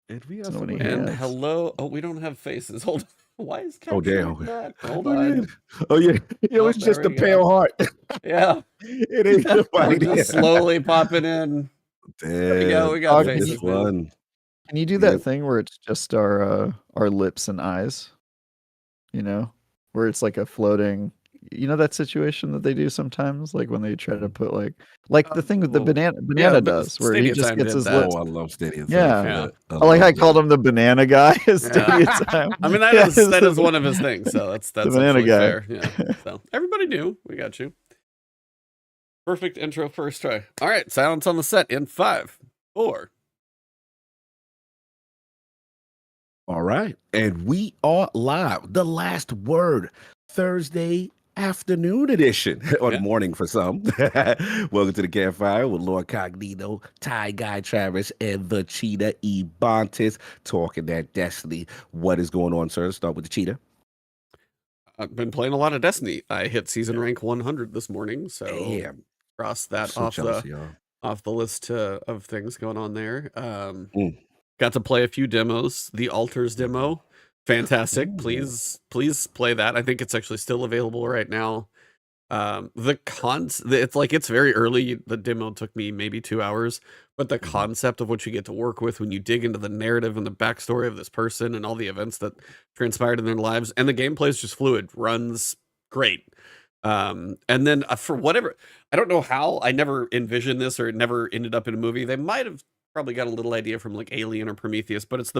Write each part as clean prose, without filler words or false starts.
And we Don't got know what he someone. And has. hello. Oh, we don't have faces. Hold on. Why is Oh, capture damn. like that? Hold Oh, on. yeah. Oh, yeah. It Oh, was just there a we pale go. heart. Yeah. It ain't We're nobody just there. slowly popping in. There we go. Damn. We got Oh, faces, This man. one. Can you do that thing where it's just our lips and eyes? You know, where it's like a floating. You know that situation that they do sometimes, like when they try to put like the thing that the well, banana but does, where he Stadia just Time gets did his that. lips. Oh, I love Stadia. Yeah. Yeah. I like love I called that. him the banana guy. Yeah. Stadia Time. I mean, that Yeah, is it's that the is one of his things. So that's banana absolutely guy. fair. Yeah. So everybody knew. We got you. Perfect intro first try. All right. Silence on the set in 5, 4. All right. And we are live. The Last Word, Thursday afternoon edition, or Yeah. morning for some. Welcome to the campfire with LordCognito, Ty Guy Travis, and the cheetah Ebontis, talking that Destiny. What is going on, sir? Start with the cheetah. I've been playing a lot of Destiny. I hit season rank 100 this morning, so Damn. cross that So off jealous, the y'all. off the list of things going on there. Mm. Got to play a few demos. The Altars demo, fantastic. Ooh. Please play that. I think it's actually still available right now. It's very early. The demo took me maybe 2 hours, but the concept of what you get to work with when you dig into the narrative and the backstory of this person and all the events that transpired in their lives, and the gameplay is just fluid, runs great. And then for whatever, I don't know how, I never envisioned this or it never ended up in a movie. They might have probably got a little idea from like Alien or Prometheus, but it's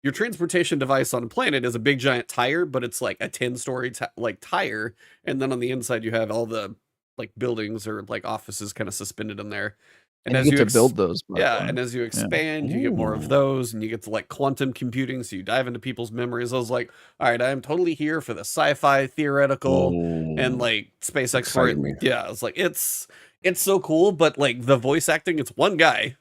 your transportation device on a planet is a big giant tire, but it's like a 10-story tire, and then on the inside you have all the like buildings or like offices kind of suspended in there. And you get to build those. Yeah, and as you expand, you get more of those, and you get to like quantum computing, so you dive into people's memories. I was like, all right, I am totally here for the sci-fi theoretical and like space exploration. Yeah, I was like, it's so cool, but like the voice acting, it's one guy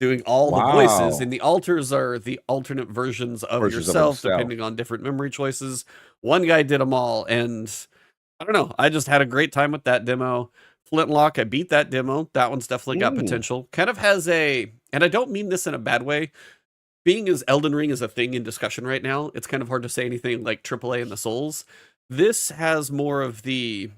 doing all the voices, and the altars are the alternate versions of yourself, depending on different memory choices. One guy did them all, and I don't know. I just had a great time with that demo. Flintlock, I beat that demo. That one's definitely got potential. Kind of has and I don't mean this in a bad way, being as Elden Ring is a thing in discussion right now, it's kind of hard to say anything like AAA in the Souls. This has more of the,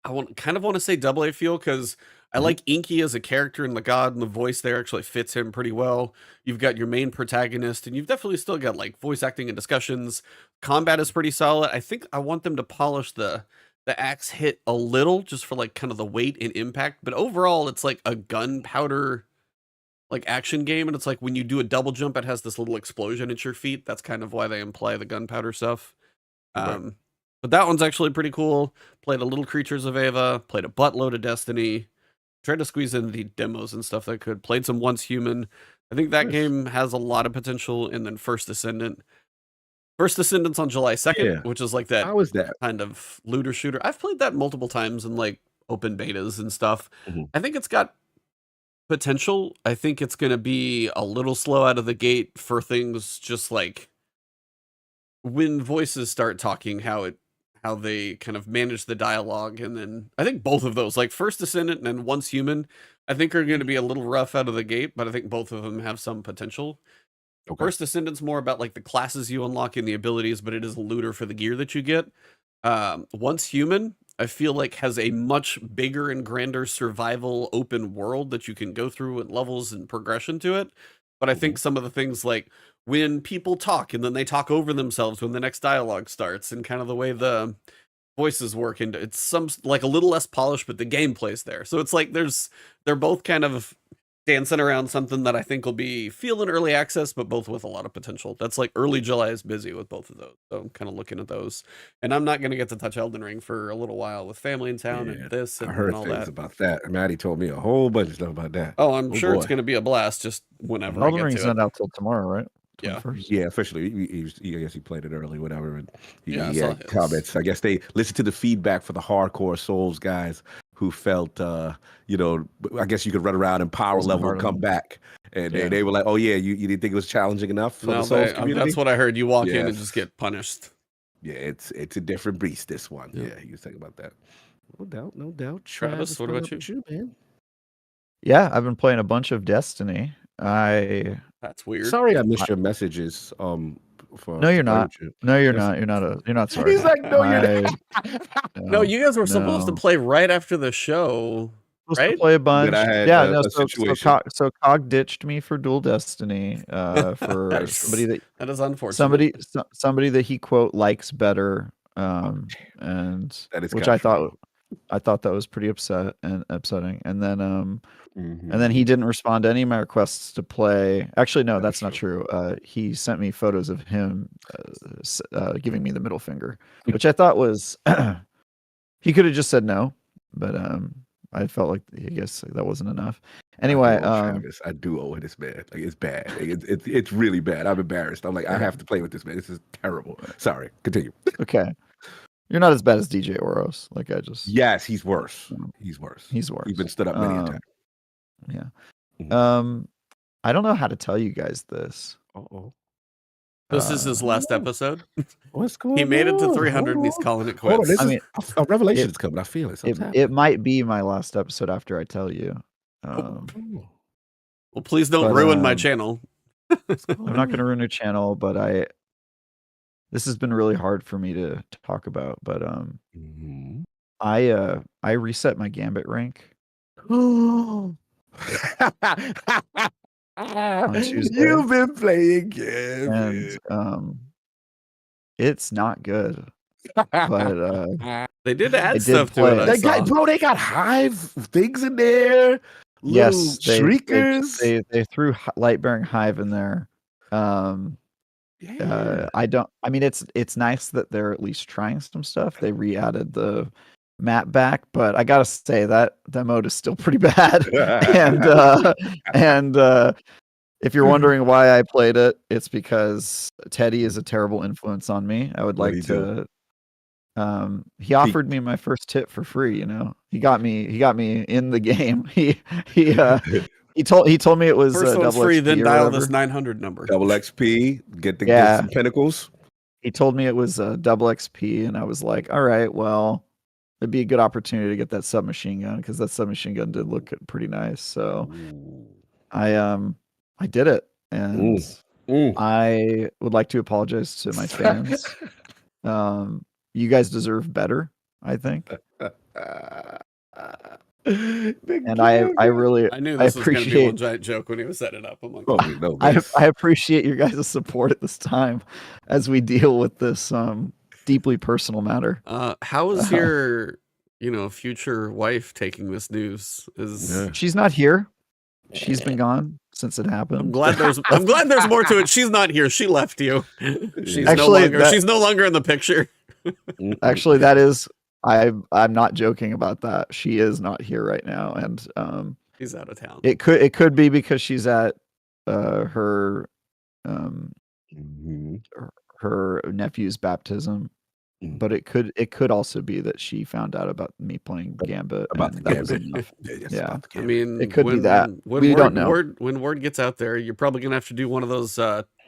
kind of want to say AA feel, because I like Inky as a character and the god, and the voice there actually fits him pretty well. You've got your main protagonist, and you've definitely still got like voice acting and discussions. Combat is pretty solid. I think I want them to polish the axe hit a little, just for like kind of the weight and impact. But overall, it's like a gunpowder like action game, and it's like when you do a double jump, it has this little explosion at your feet. That's kind of why they imply the gunpowder stuff. But that one's actually pretty cool. Played a little Creatures of Ava, played a buttload of Destiny, tried to squeeze in the demos and stuff that I could. Played some Once Human. I think that game has a lot of potential. And then First Descendant. First Descendant's on July 2nd, which is like that kind of looter shooter. I've played that multiple times in like open betas and stuff. I think it's got potential. I think it's going to be a little slow out of the gate for things just like when voices start talking, how they kind of manage the dialogue. And then I think both of those, like First Descendant and Once Human, I think are going to be a little rough out of the gate, but I think both of them have some potential. First Descendant's more about like the classes you unlock and the abilities, but it is a looter for the gear that you get. Once Human, I feel like has a much bigger and grander survival open world that you can go through with levels and progression to it. But I think some of the things like when people talk and then they talk over themselves when the next dialogue starts, and kind of the way the voices work, and it's some like a little less polished, but the gameplay's there. So it's like they're both kind of dancing around something that I think will be feeling early access, but both with a lot of potential. That's like early July is busy with both of those. So I'm kind of looking at those. And I'm not going to get to touch Elden Ring for a little while with family in town and this and, I heard all things that. about that. Maddie told me a whole bunch of stuff about that. Oh, I'm sure it's going to be a blast just whenever Elden I get Ring's to it. not out till tomorrow, right? 21st? Yeah, officially. I guess he played it early, whatever. And he had comments. I guess they listened to the feedback for the hardcore Souls guys who felt, I guess you could run around and power level and come back. And they were like, oh, yeah, you didn't think it was challenging enough for the Souls community? That's what I heard. You walk in and just get punished. Yeah, it's a different beast, this one. Yeah, he was thinking about that. No doubt. Travis, what about you, man? Yeah, I've been playing a bunch of Destiny. I That's weird. Sorry, I missed your messages. No, you're not. No, you're not. You're not sorry. He's like, no, you're not. No, you guys were supposed to play right after the show. Supposed to play a bunch. I had, yeah, no. So Cog ditched me for Dual Destiny. For somebody that is unfortunate. Somebody that he quote likes better. And that is which I thought that was pretty upsetting. And then he didn't respond to any of my requests to play. Actually, no, that's not true. He sent me photos of him giving me the middle finger, which I thought was he could have just said no, but I felt like I guess that wasn't enough. Anyway, I do owe this man. Like, it's bad. Like, it's really bad. I'm embarrassed. I'm like, I have to play with this man. This is terrible. Sorry. Continue. Okay. You're not as bad as DJ Oros. Like I just. Yes, he's worse. He's worse. He's worse. He's been stood up many a time. Yeah. I don't know how to tell you guys this. This is his last episode. What's going on? He made it to 300 and he's calling it quits. A revelation is coming. I feel it. It might be my last episode after I tell you. Well, please don't ruin my channel. I'm not going to ruin your channel, but this has been really hard for me to talk about. But I reset my Gambit rank. You've been playing Gambit. And it's not good. But they did add stuff to it. They got hive things in there. Yes, shriekers. They threw light bearing hive in there. I mean, it's nice that they're at least trying some stuff. They re-added the map back, but I gotta say that mode is still pretty bad. and if you're wondering why I played it, it's because Teddy is a terrible influence on me. I would like to. He offered me my first tip for free. You know, he got me in the game. He told me it was first one's free. Then dial this 900 number. Double XP. Get some pinnacles. He told me it was double XP, and I was like, all right, well, it'd be a good opportunity to get that submachine gun because that submachine gun did look pretty nice. So I did it, and I would like to apologize to my fans. You guys deserve better, I think. And I really knew this was going to be one giant joke when he was setting it up. I'm like, I appreciate your guys' support at this time as we deal with this deeply personal matter. How is your future wife taking this news? She's not here. She's been gone since it happened. I'm glad there's more to it. She's not here. She left you. She's no longer in the picture. Actually, that is I'm not joking about that. She is not here right now, and she's out of town. It could be because she's at her nephew's baptism. But it could also be that she found out about me playing Gambit. Yeah. I mean, it could be that. We don't know. When word gets out there, you're probably gonna have to do one of those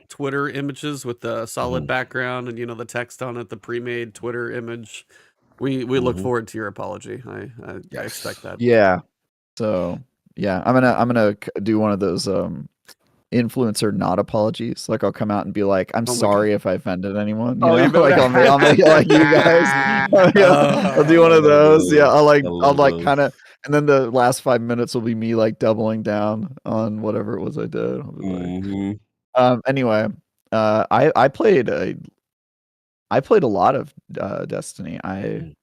Twitter images with the solid background and the text on it, the pre-made Twitter image. We look forward to your apology. I expect that. Yeah. So yeah, I'm gonna do one of those influencer not apologies. Like I'll come out and be like, I'm sorry if I offended anyone. I'll make like you guys. I'll do one of those. Yeah, I'll kind of, and then the last 5 minutes will be me like doubling down on whatever it was I did. Anyway, I played a lot of Destiny. I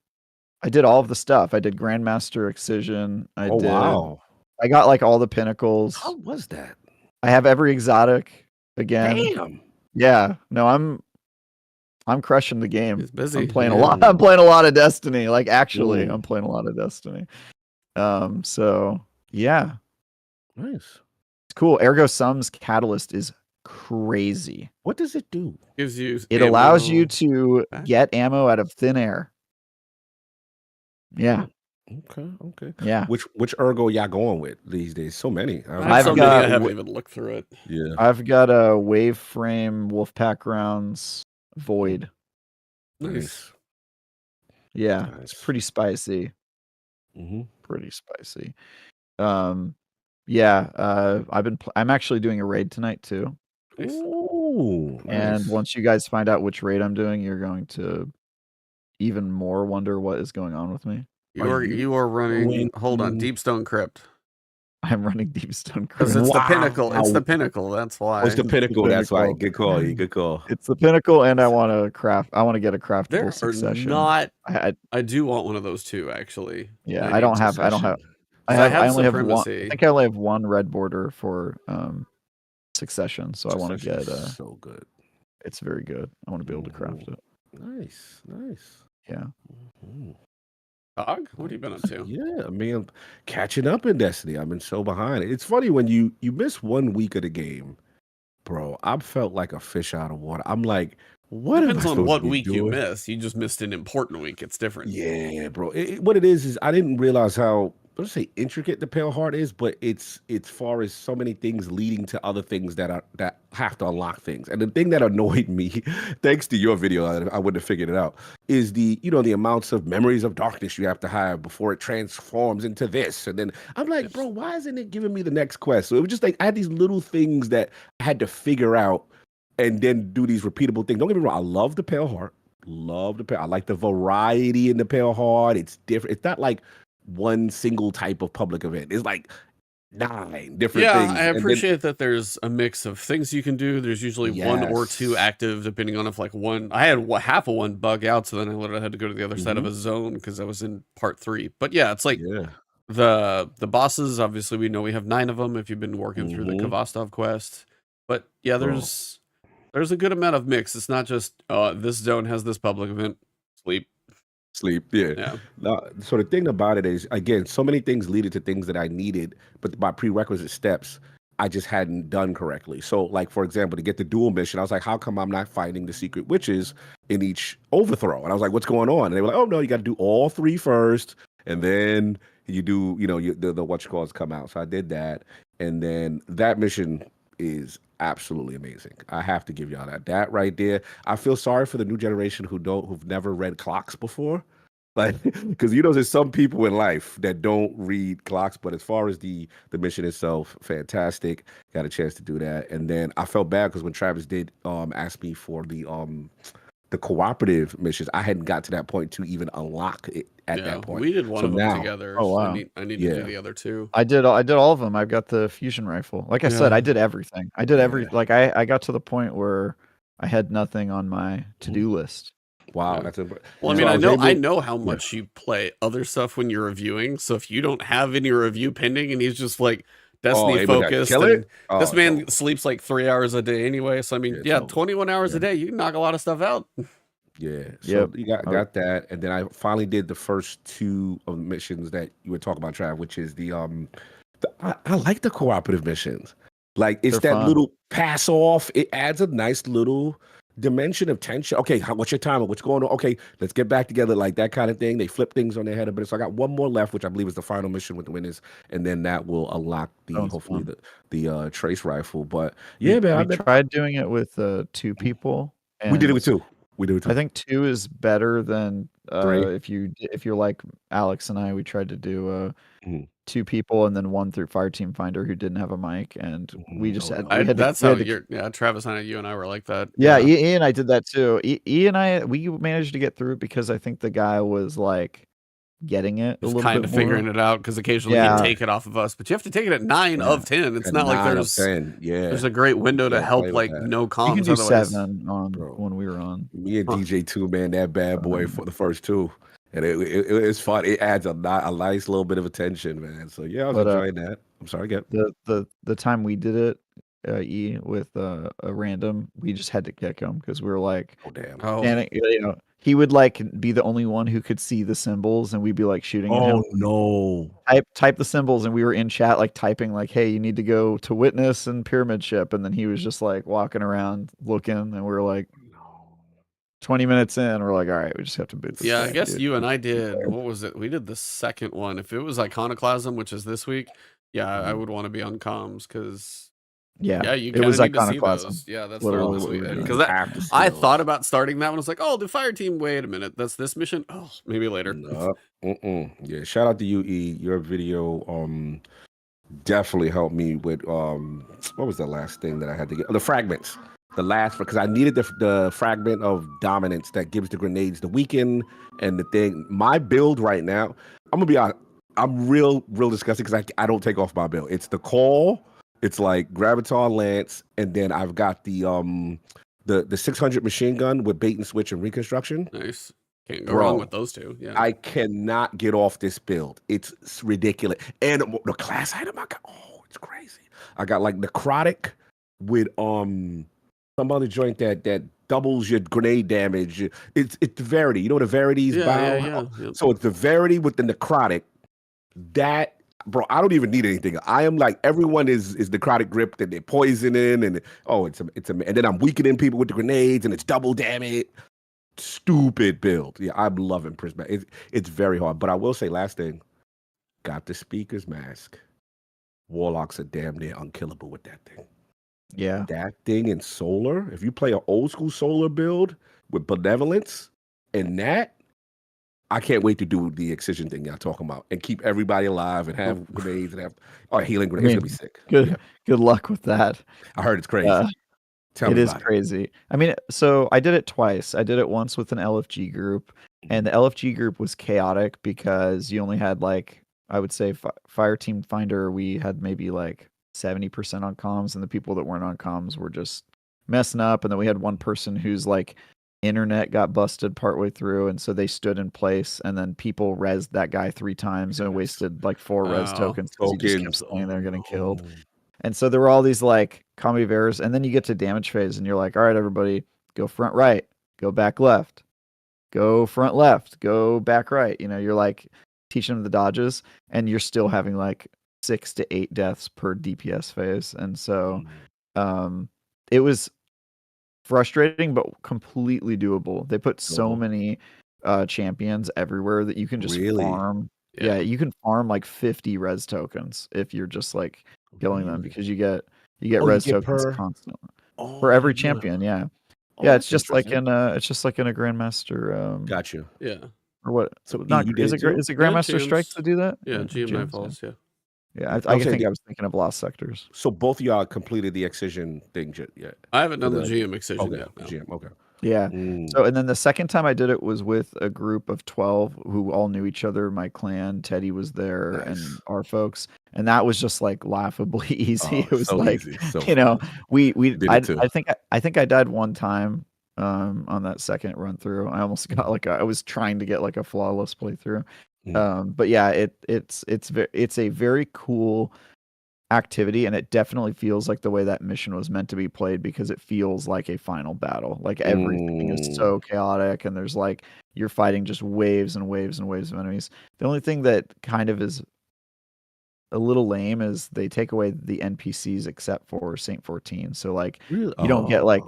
did all of the stuff. I did Grandmaster Excision. I got like all the pinnacles. How was that? I have every exotic again. Damn. Yeah. No, I'm crushing the game. He's busy. I'm playing a lot. I'm playing a lot of Destiny. Like actually, I'm playing a lot of Destiny. So yeah. Nice. It's cool. Ergo Sum's catalyst is crazy. What does it do? It allows you to get ammo out of thin air. Yeah. Okay. Yeah. Which ergo y'all going with these days? So many. I haven't even looked through it. Yeah. I've got a Waveframe Wolfpack rounds Void. Nice. Yeah. Nice. It's pretty spicy. Pretty spicy. Yeah, I'm actually doing a raid tonight too. Ooh, and nice. once you guys find out which raid I'm doing, you're going to even more wonder what is going on with me. You are running. Hold on, Deepstone Crypt. I'm running Deepstone Crypt. Because it's the Pinnacle. It's the Pinnacle. That's why. Oh, it's the Pinnacle. That's why. Good call. Good call. It's the Pinnacle, and I want to get a craftable succession. I do want one of those too, actually. Yeah, I only have one. I think I only have one red border for succession, so I want to get so good. It's very good. I want to be able to craft it. Nice. Yeah. Dog, what have you been up to? Yeah, I mean, I'm catching up in Destiny. I've been so behind. It's funny when you miss 1 week of the game, bro. I felt like a fish out of water. I'm like, what depends on what week you miss. You just missed an important week. It's different. Yeah, bro. What it is I didn't realize how, let's say, intricate the Pale Heart is, but it's far as so many things leading to other things that have to unlock things. And the thing that annoyed me, thanks to your video, I wouldn't have figured it out, is the amounts of memories of darkness you have to have before it transforms into this. And then I'm like, bro, why isn't it giving me the next quest? So it was just like I had these little things that I had to figure out and then do these repeatable things. Don't get me wrong, I love the Pale Heart. I like the variety in the Pale Heart. It's different. It's not like one single type of public event. It's like 9 different things. Yeah, I appreciate that there's a mix of things you can do. There's usually 1 or 2 active, depending on if like one. I had half of one bug out, so then I literally had to go to the other side of a zone because I was in part 3. But yeah, it's like the bosses. Obviously, we know we have 9 of them if you've been working through the Kvastov quest. But yeah, there's a good amount of mix. It's not just this zone has this public event. Sleep. Yeah. So the thing about it is, again, so many things leaded to things that I needed, but my prerequisite steps I just hadn't done correctly. So, like, for example, to get the dual mission, I was like, how come I'm not finding the secret witches in each overthrow? And I was like, what's going on? And they were like, oh, no, you got to do all 3 first, and then you do, the what you calls come out. So I did that, and then that mission is absolutely amazing. I have to give y'all that right there. I feel sorry for the new generation who've never read clocks before, like, because there's some people in life that don't read clocks. But as far as the mission itself, fantastic. Got a chance to do that, and then I felt bad because when Travis did ask me for the cooperative missions, I hadn't got to that point to even unlock it at that point. We did one of them together. Oh wow! I need to do the other 2. I did all of them. I've got the fusion rifle. Like I said, I did everything. I did like I got to the point where I had nothing on my to-do list. Wow, that's important. Well, I mean, I know how much you play other stuff when you're reviewing. So if you don't have any review pending, and he's just like Destiny focused, this man sleeps like 3 hours a day anyway. So I mean, 21 hours a day, you can knock a lot of stuff out. Yeah. So you got that, and then I finally did the first 2 of the missions that you were talking about, Trav, which is I like the cooperative missions. Like it's that fun. Little pass off. It adds a nice little dimension of tension. Okay, what's your timer? What's going on? Okay, let's get back together, like that kind of thing. They flip things on their head a bit. So I got 1 more left, which I believe is the final mission with the winners, and then that will unlock hopefully the trace rifle. But yeah, man, I tried doing it with 2 people. And we did it with 2. I think 2 is better than 3. If you're like Alex and I, we tried to do 2 people and then 1 through Fire Team Finder who didn't have a mic, and we just had. Travis and you and I were like that. Yeah, E and I did that too. E and I, we managed to get through because I think the guy was like getting it a little bit kind of figuring it out, because occasionally he'd take it off of us, but you have to take it at 9 of 10. It's not like there's a great window to help like no comms. You can do 7 on when we were on. Me and DJ too, man, that bad boy for the first 2. And it's fun. It adds a nice little bit of attention, man. So yeah, I was enjoying that. I'm sorry, get the time we did it, with a random, we just had to kick him because we were like, oh damn, and he would like be the only one who could see the symbols, and we'd be like shooting at him. Oh no! Type the symbols, and we were in chat like typing like, "Hey, you need to go to Witness and Pyramid Ship," and then he was just like walking around looking, and we were like. 20 minutes in, we're like, all right, we just have to boot this. I guess you and I did. What was it? We did the second one. If it was Iconoclasm, which is this week, I would want to be on comms because you it was Iconoclasm. Yeah, that's literally because I thought about starting that one. I was like, oh, the Fire Team. Wait a minute, that's this mission. Oh, maybe later. Yeah, shout out to UE. Your video definitely helped me with what was the last thing that I had to get? The fragments. The last, because I needed the fragment of dominance that gives the grenades the weaken and the thing. My build right now, I'm gonna be honest, I'm real disgusted because I don't take off my build. It's the call, it's like Graviton Lance, and then I've got the 600 machine gun with bait and switch and reconstruction. Nice. Can't go wrong with those two. Yeah. I cannot get off this build. It's ridiculous. And the class item I got, it's crazy. I got like necrotic with some other joint that doubles your grenade damage. It's the Verity. You know what a Verity's bow? Yeah. So it's the Verity with the necrotic. That, bro, I don't even need anything. I am like, everyone is necrotic gripped and they're poisoning and and then I'm weakening people with the grenades and it's double damage. Stupid build. Yeah, I'm loving Prismatic. It's very hard. But I will say, last thing, got the Speaker's Mask. Warlocks are damn near unkillable with that thing. Yeah. That thing in Solar, if you play an old school Solar build with Benevolence and that, I can't wait to do the excision thing y'all talking about and keep everybody alive and have grenades and have healing grenades. It's going to be sick. Good luck with that. I heard it's crazy. It is crazy. I mean, so I did it twice. I did it once with an LFG group, and the LFG group was chaotic because you only had like, I would say Fire Team Finder, we had maybe like 70% on comms, and the people that weren't on comms were just messing up. And then we had one person whose like internet got busted partway through, and so they stood in place, and then people rezzed that guy 3 times and wasted like 4 res tokens because he just kept standing there getting killed. And so there were all these like combi of errors, and then you get to damage phase, and you're like, all right, everybody, go front right, go back left, go front left, go back right. You know, you're like teaching them the dodges, and you're still having like 6 to 8 deaths per DPS phase. And so it was frustrating, but completely doable. They put so many champions everywhere that you can just farm. Yeah, you can farm like 50 res tokens if you're just like killing them, because you get res tokens constantly for every champion. Yeah. It's just like in a Grandmaster. Got you. Yeah. Or what? So not is it Grandmaster Strikes to do that? Yeah, GM Nightfalls. Yeah. Yeah, I think I was thinking of Lost Sectors. So both of y'all completed the excision thing yet? I haven't done the GM excision yet. No. GM, okay. Yeah. So, and then the second time I did it was with a group of 12 who all knew each other. My clan, Teddy was there, and our folks, and that was just like laughably easy. It was so like, you know, I think I died one time on that second run through. I almost got like I was trying to get like a flawless playthrough. But yeah, it's a very cool activity, and it definitely feels like the way that mission was meant to be played, because it feels like a final battle. Like everything is so chaotic, and there's like you're fighting just waves and waves and waves of enemies. The only thing that kind of is a little lame is they take away the NPCs except for Saint 14. So like you don't get like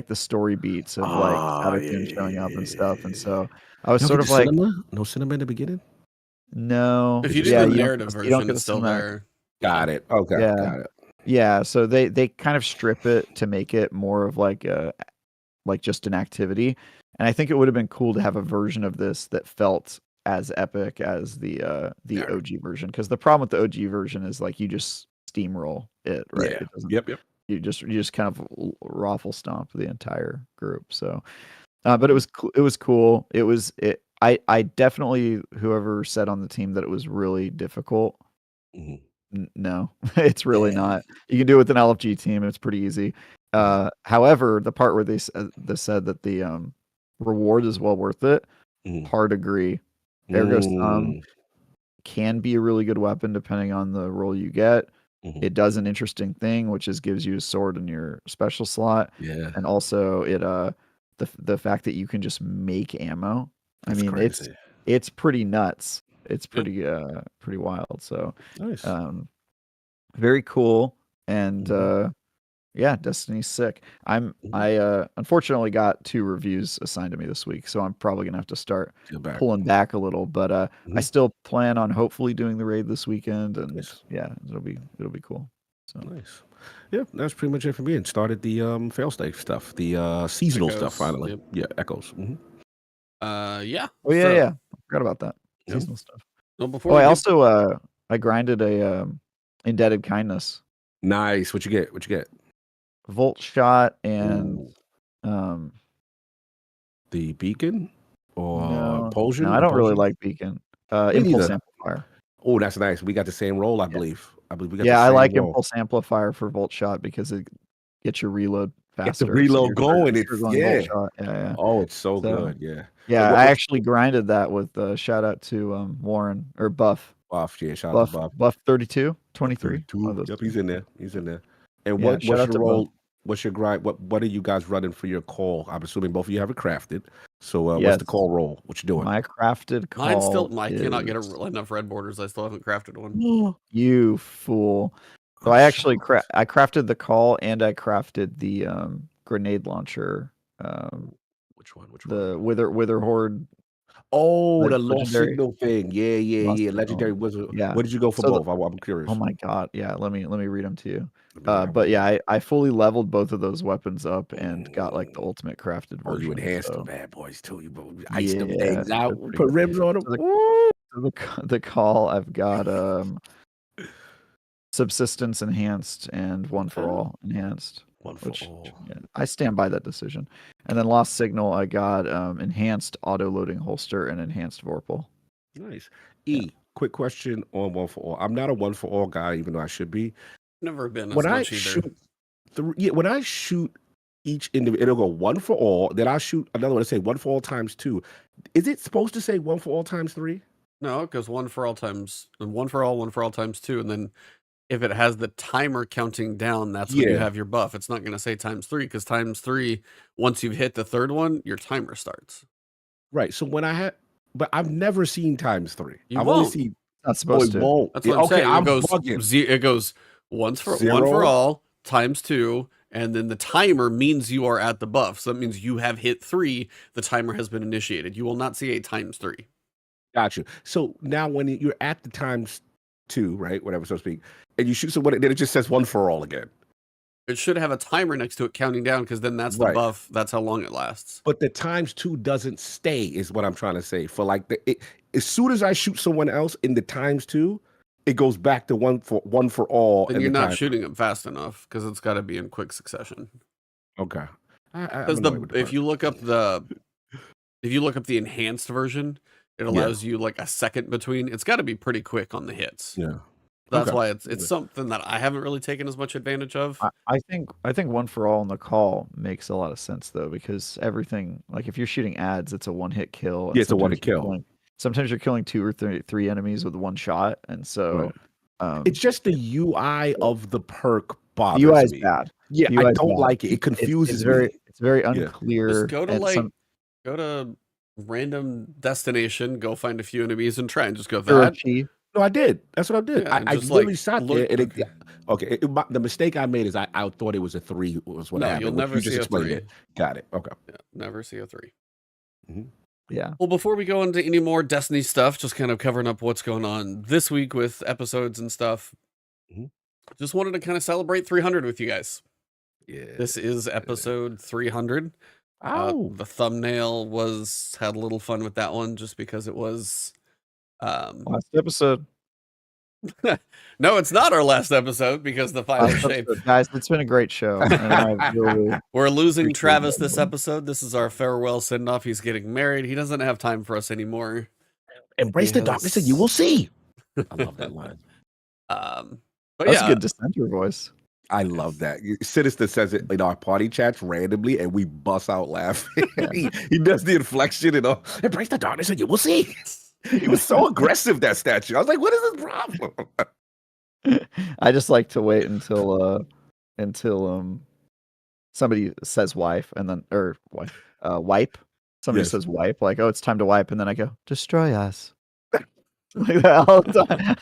the story beats of like Shadowkeep showing up and stuff. And so I was sort of like, no cinema in the beginning. No, if you do the narrative version, it's still there. Got it. Okay. Yeah. Got it. Yeah. So they kind of strip it to make it more of like just an activity. And I think it would have been cool to have a version of this that felt as epic as the OG version. Because the problem with the OG version is like you just steamroll it, right? Yeah. It doesn't, yep. You just kind of raffle stomp the entire group. So, but it was cool. I definitely, whoever said on the team that it was really difficult. No, it's really not. You can do it with an LFG team, and it's pretty easy. However, the part where they said that the reward is well worth it, hard agree. Ergo Sum can be a really good weapon depending on the role you get. It does an interesting thing, which is gives you a sword in your special slot. Yeah, and also it the fact that you can just make ammo. That's crazy. It's pretty nuts. It's pretty wild. So nice. Very cool. And yeah, Destiny's sick. I unfortunately got 2 reviews assigned to me this week, so I'm probably gonna have to start pulling back a little. But I still plan on hopefully doing the raid this weekend, and yeah, it'll be cool. So nice. Yeah, that's pretty much it for me. And started the failsafe stuff, the seasonal stuff finally. Yep. Yeah, Echoes. Yeah. Oh yeah, yeah. I forgot about that seasonal stuff. Well, before I also I grinded a Indebted Kindness. Nice. What you get? What you get? Volt Shot and the Beacon or no, Impulsion? No, I don't really like Beacon. Impulse Amplifier. Oh, that's nice. We got the same role, I believe. I believe we got. Yeah, the I same like role. Impulse Amplifier for Volt Shot because it gets your reload faster. Get the reload going. It's Volt Shot. Yeah. Oh, it's so good. Yeah. Yeah, I actually grinded that with shout out to Warren or Buff. Yeah, shout out to Buff. Buff 32, 23. Yep, he's in there. And what's your role? What's your grind? What are you guys running for your call? I'm assuming both of you have it crafted. So what's the call roll? What you doing? My crafted call. I cannot get enough red borders. I still haven't crafted one. You fool. So I actually I crafted the call and I crafted the grenade launcher. Which one? The Wither Horde. Oh, the lost signal thing. Yeah. Legendary wizard. Yeah. What did you go for both? I'm curious. Oh my god. Yeah, let me read them to you. But yeah, I fully leveled both of those weapons up and got like the ultimate crafted version. You enhanced them bad boys too. You iced them things out, put rims on them. So the call, I've got Subsistence enhanced and One for All enhanced. Yeah, I stand by that decision. And then Lost Signal, I got enhanced auto-loading holster and enhanced Vorpal. Nice. Quick question on One for All. I'm not a One for All guy, even though I should be. Never been when I shoot when I shoot each individual, it'll go One for All. Then I'll shoot another one to say One for All times 2. Is it supposed to say One for All times 3? No, it goes One for All times One for All times 2, and then if it has the timer counting down, that's when you have your buff. It's not going to say times 3 because times 3, once you've hit the third one, your timer starts. Right. So when but I've never seen times 3. I've only seen. Not supposed to. Won't. That's what I'm saying. It goes One for All times 2, and then the timer means you are at the buff. So that means you have hit 3. The timer has been initiated. You will not see a times 3. Gotcha. So now when you're at the times 2, right, whatever, so to speak, and you shoot someone, then it just says One for All again. It should have a timer next to it counting down because then that's the buff. That's how long it lasts. But the times 2 doesn't stay, is what I'm trying to say. For like as soon as I shoot someone else in the times 2, it goes back to One for All. And you're not shooting them fast enough because it's got to be in quick succession. Okay. Because if you look up the enhanced version, it allows you like a second between. It's got to be pretty quick on the hits. Yeah. That's why it's something that I haven't really taken as much advantage of. I think One for All in the call makes a lot of sense though, because everything, like if you're shooting ads, it's a one-hit kill. Yeah, it's a one-hit kill. Sometimes you're killing 2 or 3 enemies with one shot, and so it's just the UI of the perk bothers UI is me. bad. Yeah, I don't like it. It confuses me. It's very unclear. Just go to go to random destination, go find a few enemies, and try and just go that. No, I did. That's what I did. Yeah, I literally sat there, and the mistake I made is I thought it was a 3. Was what happened. You'll never see a 3. Got it. Okay. Yeah, never see a 3. Mm-hmm. Yeah. Well, before we go into any more Destiny stuff, just kind of covering up what's going on this week with episodes and stuff. Just wanted to kind of celebrate 300 with you guys. Yeah. This is episode 300. The thumbnail had a little fun with that one just because it was last episode. No, it's not our last episode because the final shape. Guys, it's been a great show. And we're losing Travis this episode. This is our farewell send off. He's getting married. He doesn't have time for us anymore. Embrace the darkness and you will see. I love that line. But that's a good dissenter voice. I love that. Sinister says it in our party chats randomly, and we bust out laughing. he does the inflection and all. Embrace the darkness and you will see. He was so aggressive, that statue. I was like, what is his problem? I just like to wait until somebody says wife and then wipe. Somebody says wipe, like, oh, it's time to wipe, and then I go, destroy us. Like that all the time.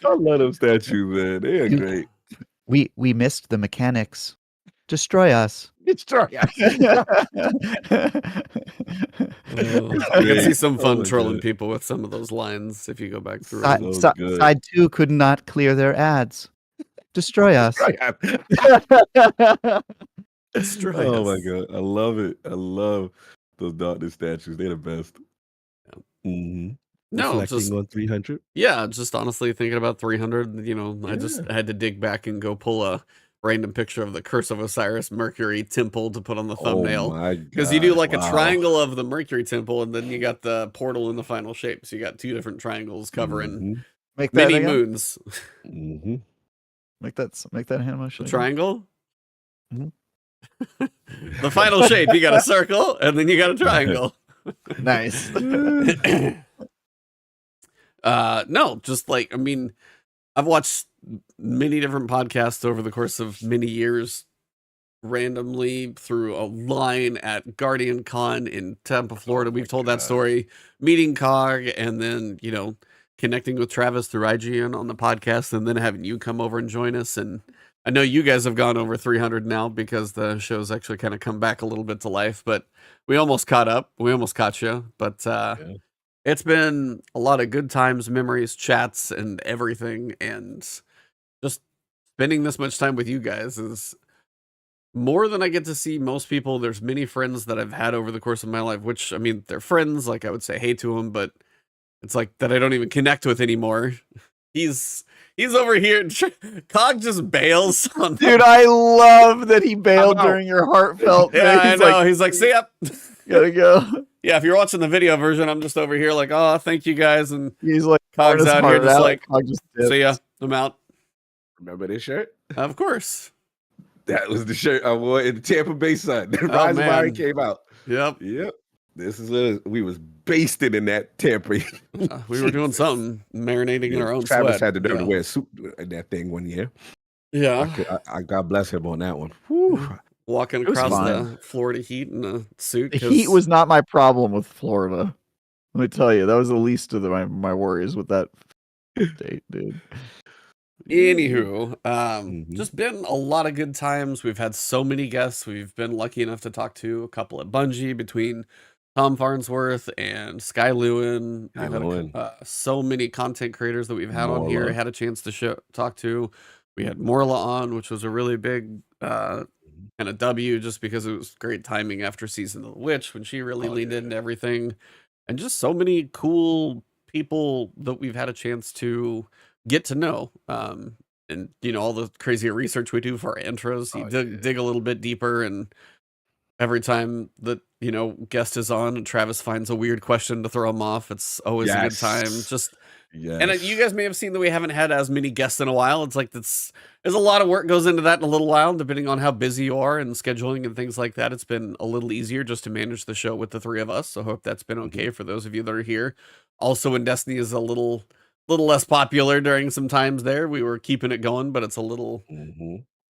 I love them statues, man. They are great. We missed the mechanics. Destroy us. Destroy us. I can see some fun trolling people with some of those lines if you go back through. Side 2 could not clear their ads. Destroy us. Destroy us. My god, I love it. I love those darkness statues. They're the best. Yeah. No, reflecting on 300. Yeah, just honestly thinking about 300. You know, I just had to dig back and go pull a random picture of the Curse of Osiris Mercury temple to put on the thumbnail. Oh my Because you do gosh, like a wow. triangle of the Mercury temple, and then you got the portal in the final shape. So you got 2 different triangles covering Make that many again? moons. Make that hand motion. The triangle. Mhm. The final shape, you got a circle, and then you got a triangle. Nice. No, just like, I mean, I've watched many different podcasts over the course of many years, randomly through a line at Guardian Con in Tampa, Florida. We've told that story, meeting Cog, and then, you know, connecting with Travis through IGN on the podcast, and then having you come over and join us. And I know you guys have gone over 300 now because the show's actually kind of come back a little bit to life, but we almost caught up. We almost caught you, but it's been a lot of good times, memories, chats, and everything. And just spending this much time with you guys is more than I get to see most people. There's many friends that I've had over the course of my life, which, I mean, they're friends. Like, I would say hey to them, but it's like that I don't even connect with anymore. He's over here. Cog just bails on Dude, I love that he bailed during your heartfelt thing. Yeah, I know. He's like, see ya. Gotta go. Yeah, if you're watching the video version, I'm just over here like, oh, thank you guys. And he's like, Cog's out here just like, just see ya. I'm out. Remember this shirt? Of course. That was the shirt I wore in the Tampa Bay Sun. Rise of Iron came out. Yep. This is we was basted in that Tampa. We were doing something, marinating in our own Travis sweat. had to wear a suit in that thing one year. Yeah. I God bless him on that one. Whew. Walking across the Florida heat in a suit. The heat was not my problem with Florida. Let me tell you, that was the least of my worries with that date, dude. Anywho, just been a lot of good times. We've had so many guests. We've been lucky enough to talk to a couple at Bungie, between Tom Farnsworth and Sky Lewin. We've had so many content creators that we've had on here. I had a chance to talk to. We had Morla on, which was a really big kind of W, just because it was great timing after Season of the Witch when she really leaned into everything. And just so many cool people that we've had a chance to get to know. And, you know, all the crazy research we do for our intros, you dig a little bit deeper. And every time that, you know, guest is on and Travis finds a weird question to throw him off, it's always a good time. Just and you guys may have seen that we haven't had as many guests in a while. It's like there's a lot of work goes into that in a little while, depending on how busy you are and scheduling and things like that. It's been a little easier just to manage the show with the 3 of us. So I hope that's been okay for those of you that are here. Also, when Destiny is a little less popular during some times there, we were keeping it going, but it's a little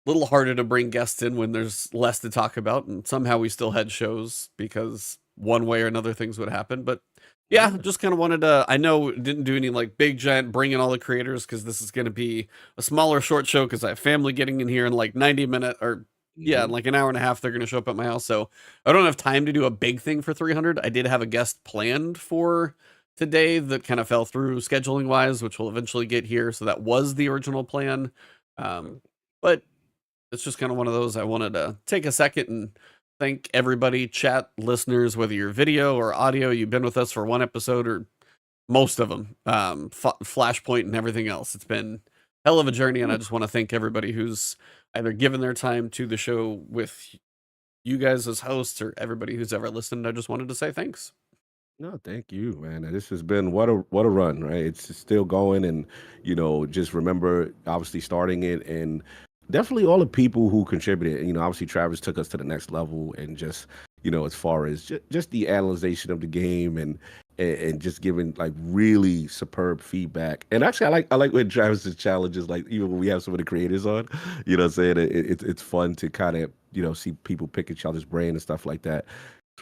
harder to bring guests in when there's less to talk about. And somehow we still had shows because one way or another things would happen. But yeah, just kind of wanted to, I know didn't do any like big giant bring in all the creators, because this is going to be a smaller short show, because I have family getting in here in like 90-minute or in like an hour and a half. They're going to show up at my house. So I don't have time to do a big thing for 300. I did have a guest planned for today that kind of fell through scheduling wise, which will eventually get here. So that was the original plan. But it's just kind of one of those. I wanted to take a second and thank everybody, chat, listeners, whether you're video or audio, you've been with us for one episode or most of them, Flashpoint and everything else. It's been a hell of a journey. And I just want to thank everybody who's either given their time to the show with you guys as hosts, or everybody who's ever listened. I just wanted to say thanks. No, thank you, man. This has been what a run, right? It's still going, and you know, just remember obviously starting it, and definitely all the people who contributed. You know, obviously Travis took us to the next level, and just, you know, as far as just the analyzation of the game and just giving like really superb feedback. And actually, I like when Travis's challenges, like even when we have some of the creators on, you know what I'm saying? It's fun to kind of, you know, see people pick each other's brain and stuff like that.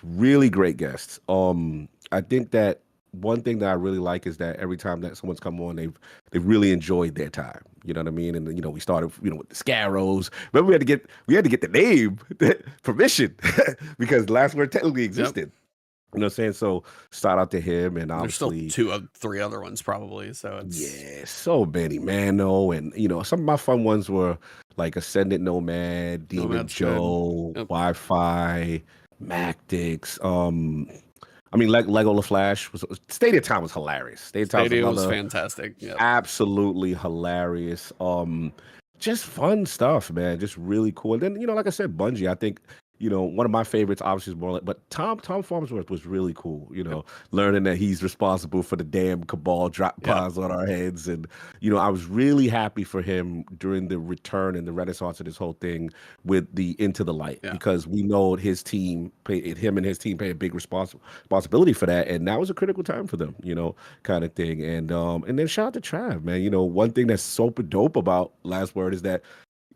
Really great guests. I think that one thing that I really like is that every time that someone's come on, they've really enjoyed their time. You know what I mean? And you know, we started, you know, with the Scarrows. Remember, we had to get the name permission because the last word technically existed. You know what I'm saying? So shout out to him, and obviously there's still 3 other ones probably. So it's so many, man. No, and you know, some of my fun ones were like Ascendant Nomad, Demon Joe, Wi-Fi, Mactix. I mean, Lego La Flash was Stadia Time was hilarious. Stadia was fantastic. Yep. Absolutely hilarious. Just fun stuff, man. Just really cool. And then, like I said, Bungie, I think, one of my favorites obviously is more like, but Tom Farnsworth was really cool, learning that he's responsible for the damn Cabal drop pods on our heads. And, I was really happy for him during the return and the renaissance of this whole thing with the Into the Light, because we know him and his team pay a big responsibility for that. And that was a critical time for them, kind of thing. And then shout out to Trav, man. One thing that's super dope about Last Word is that,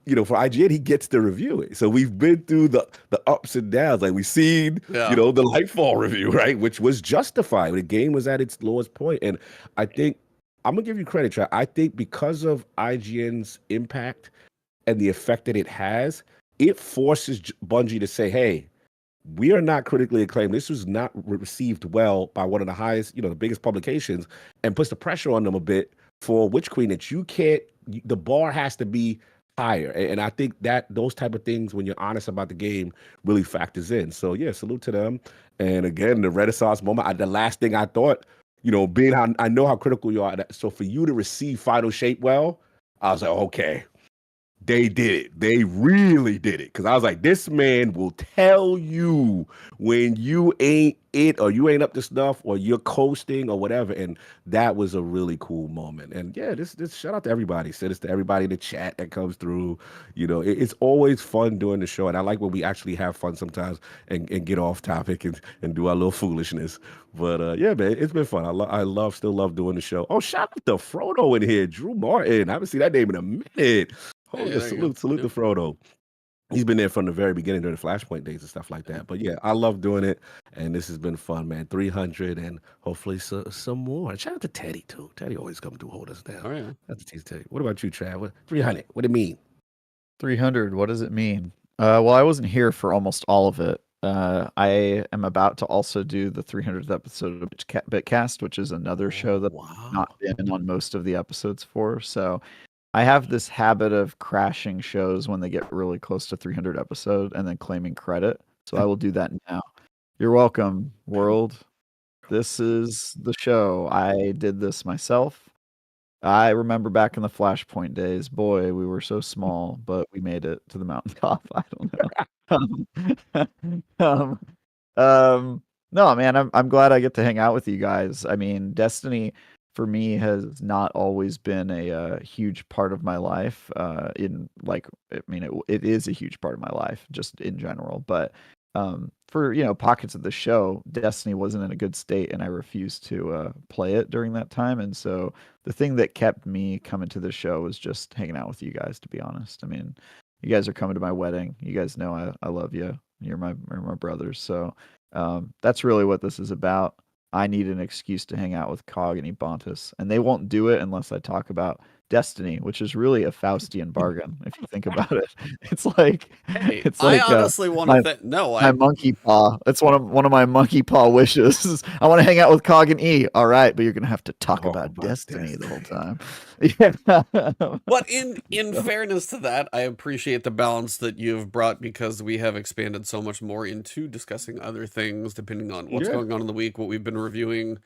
for IGN, he gets to review it. So we've been through the ups and downs. Like we've seen, the Nightfall review, right? Which was justified. The game was at its lowest point. And I think, I'm going to give you credit, Trav. I think because of IGN's impact and the effect that it has, it forces Bungie to say, hey, we are not critically acclaimed. This was not received well by one of the highest, the biggest publications, and puts the pressure on them a bit for Witch Queen that the bar has to be higher. And I think that those type of things, when you're honest about the game, really factors in. So yeah, salute to them. And again, the Renaissance moment, the last thing I thought, being how I know how critical you are. So for you to receive Final Shape well, I was like, okay, they did it. They really did it. Because I was like, this man will tell you when you ain't it or you ain't up to snuff or you're coasting or whatever. And that was a really cool moment. And yeah, this shout out to everybody. Send this to everybody in the chat that comes through. It's always fun doing the show. And I like when we actually have fun sometimes and get off topic and do our little foolishness. But yeah, man, it's been fun. I still love doing the show. Oh, shout out to Frodo in here. Drew Martin. I haven't seen that name in a minute. Oh, yeah, salute to Frodo. He's been there from the very beginning during the Flashpoint days and stuff like that. But yeah, I love doing it, and this has been fun, man. 300 and hopefully some more. Shout out to Teddy too. Teddy always come to hold us down. Oh yeah, that's a Teddy. What about you, Trav? 300. What do it mean? 300. What does it mean? Well, I wasn't here for almost all of it. I am about to also do the 300th episode of Bitcast, which is another show that I've not been on most of the episodes for. So I have this habit of crashing shows when they get really close to 300 episode and then claiming credit. So I will do that now. You're welcome, world. This is the show. I did this myself. I remember back in the Flashpoint days, boy, we were so small, but we made it to the mountaintop. I don't know. No, man, I'm glad I get to hang out with you guys. I mean, Destiny for me has not always been a huge part of my life. It is a huge part of my life just in general, but for pockets of the show, Destiny wasn't in a good state and I refused to play it during that time. And so the thing that kept me coming to the show was just hanging out with you guys, to be honest. I mean, you guys are coming to my wedding. You guys know I love you. You're my brothers. So that's really what this is about. I need an excuse to hang out with Cog and Ebontis, and they won't do it unless I talk about Destiny, which is really a Faustian bargain if you think about it. It's like I honestly want to my monkey paw. It's one of my monkey paw wishes. I want to hang out with Cog and E. All right, but you're gonna have to talk about Destiny the whole time. Yeah. But in fairness to that, I appreciate the balance that you've brought, because we have expanded so much more into discussing other things depending on what's going on in the week, what we've been reviewing.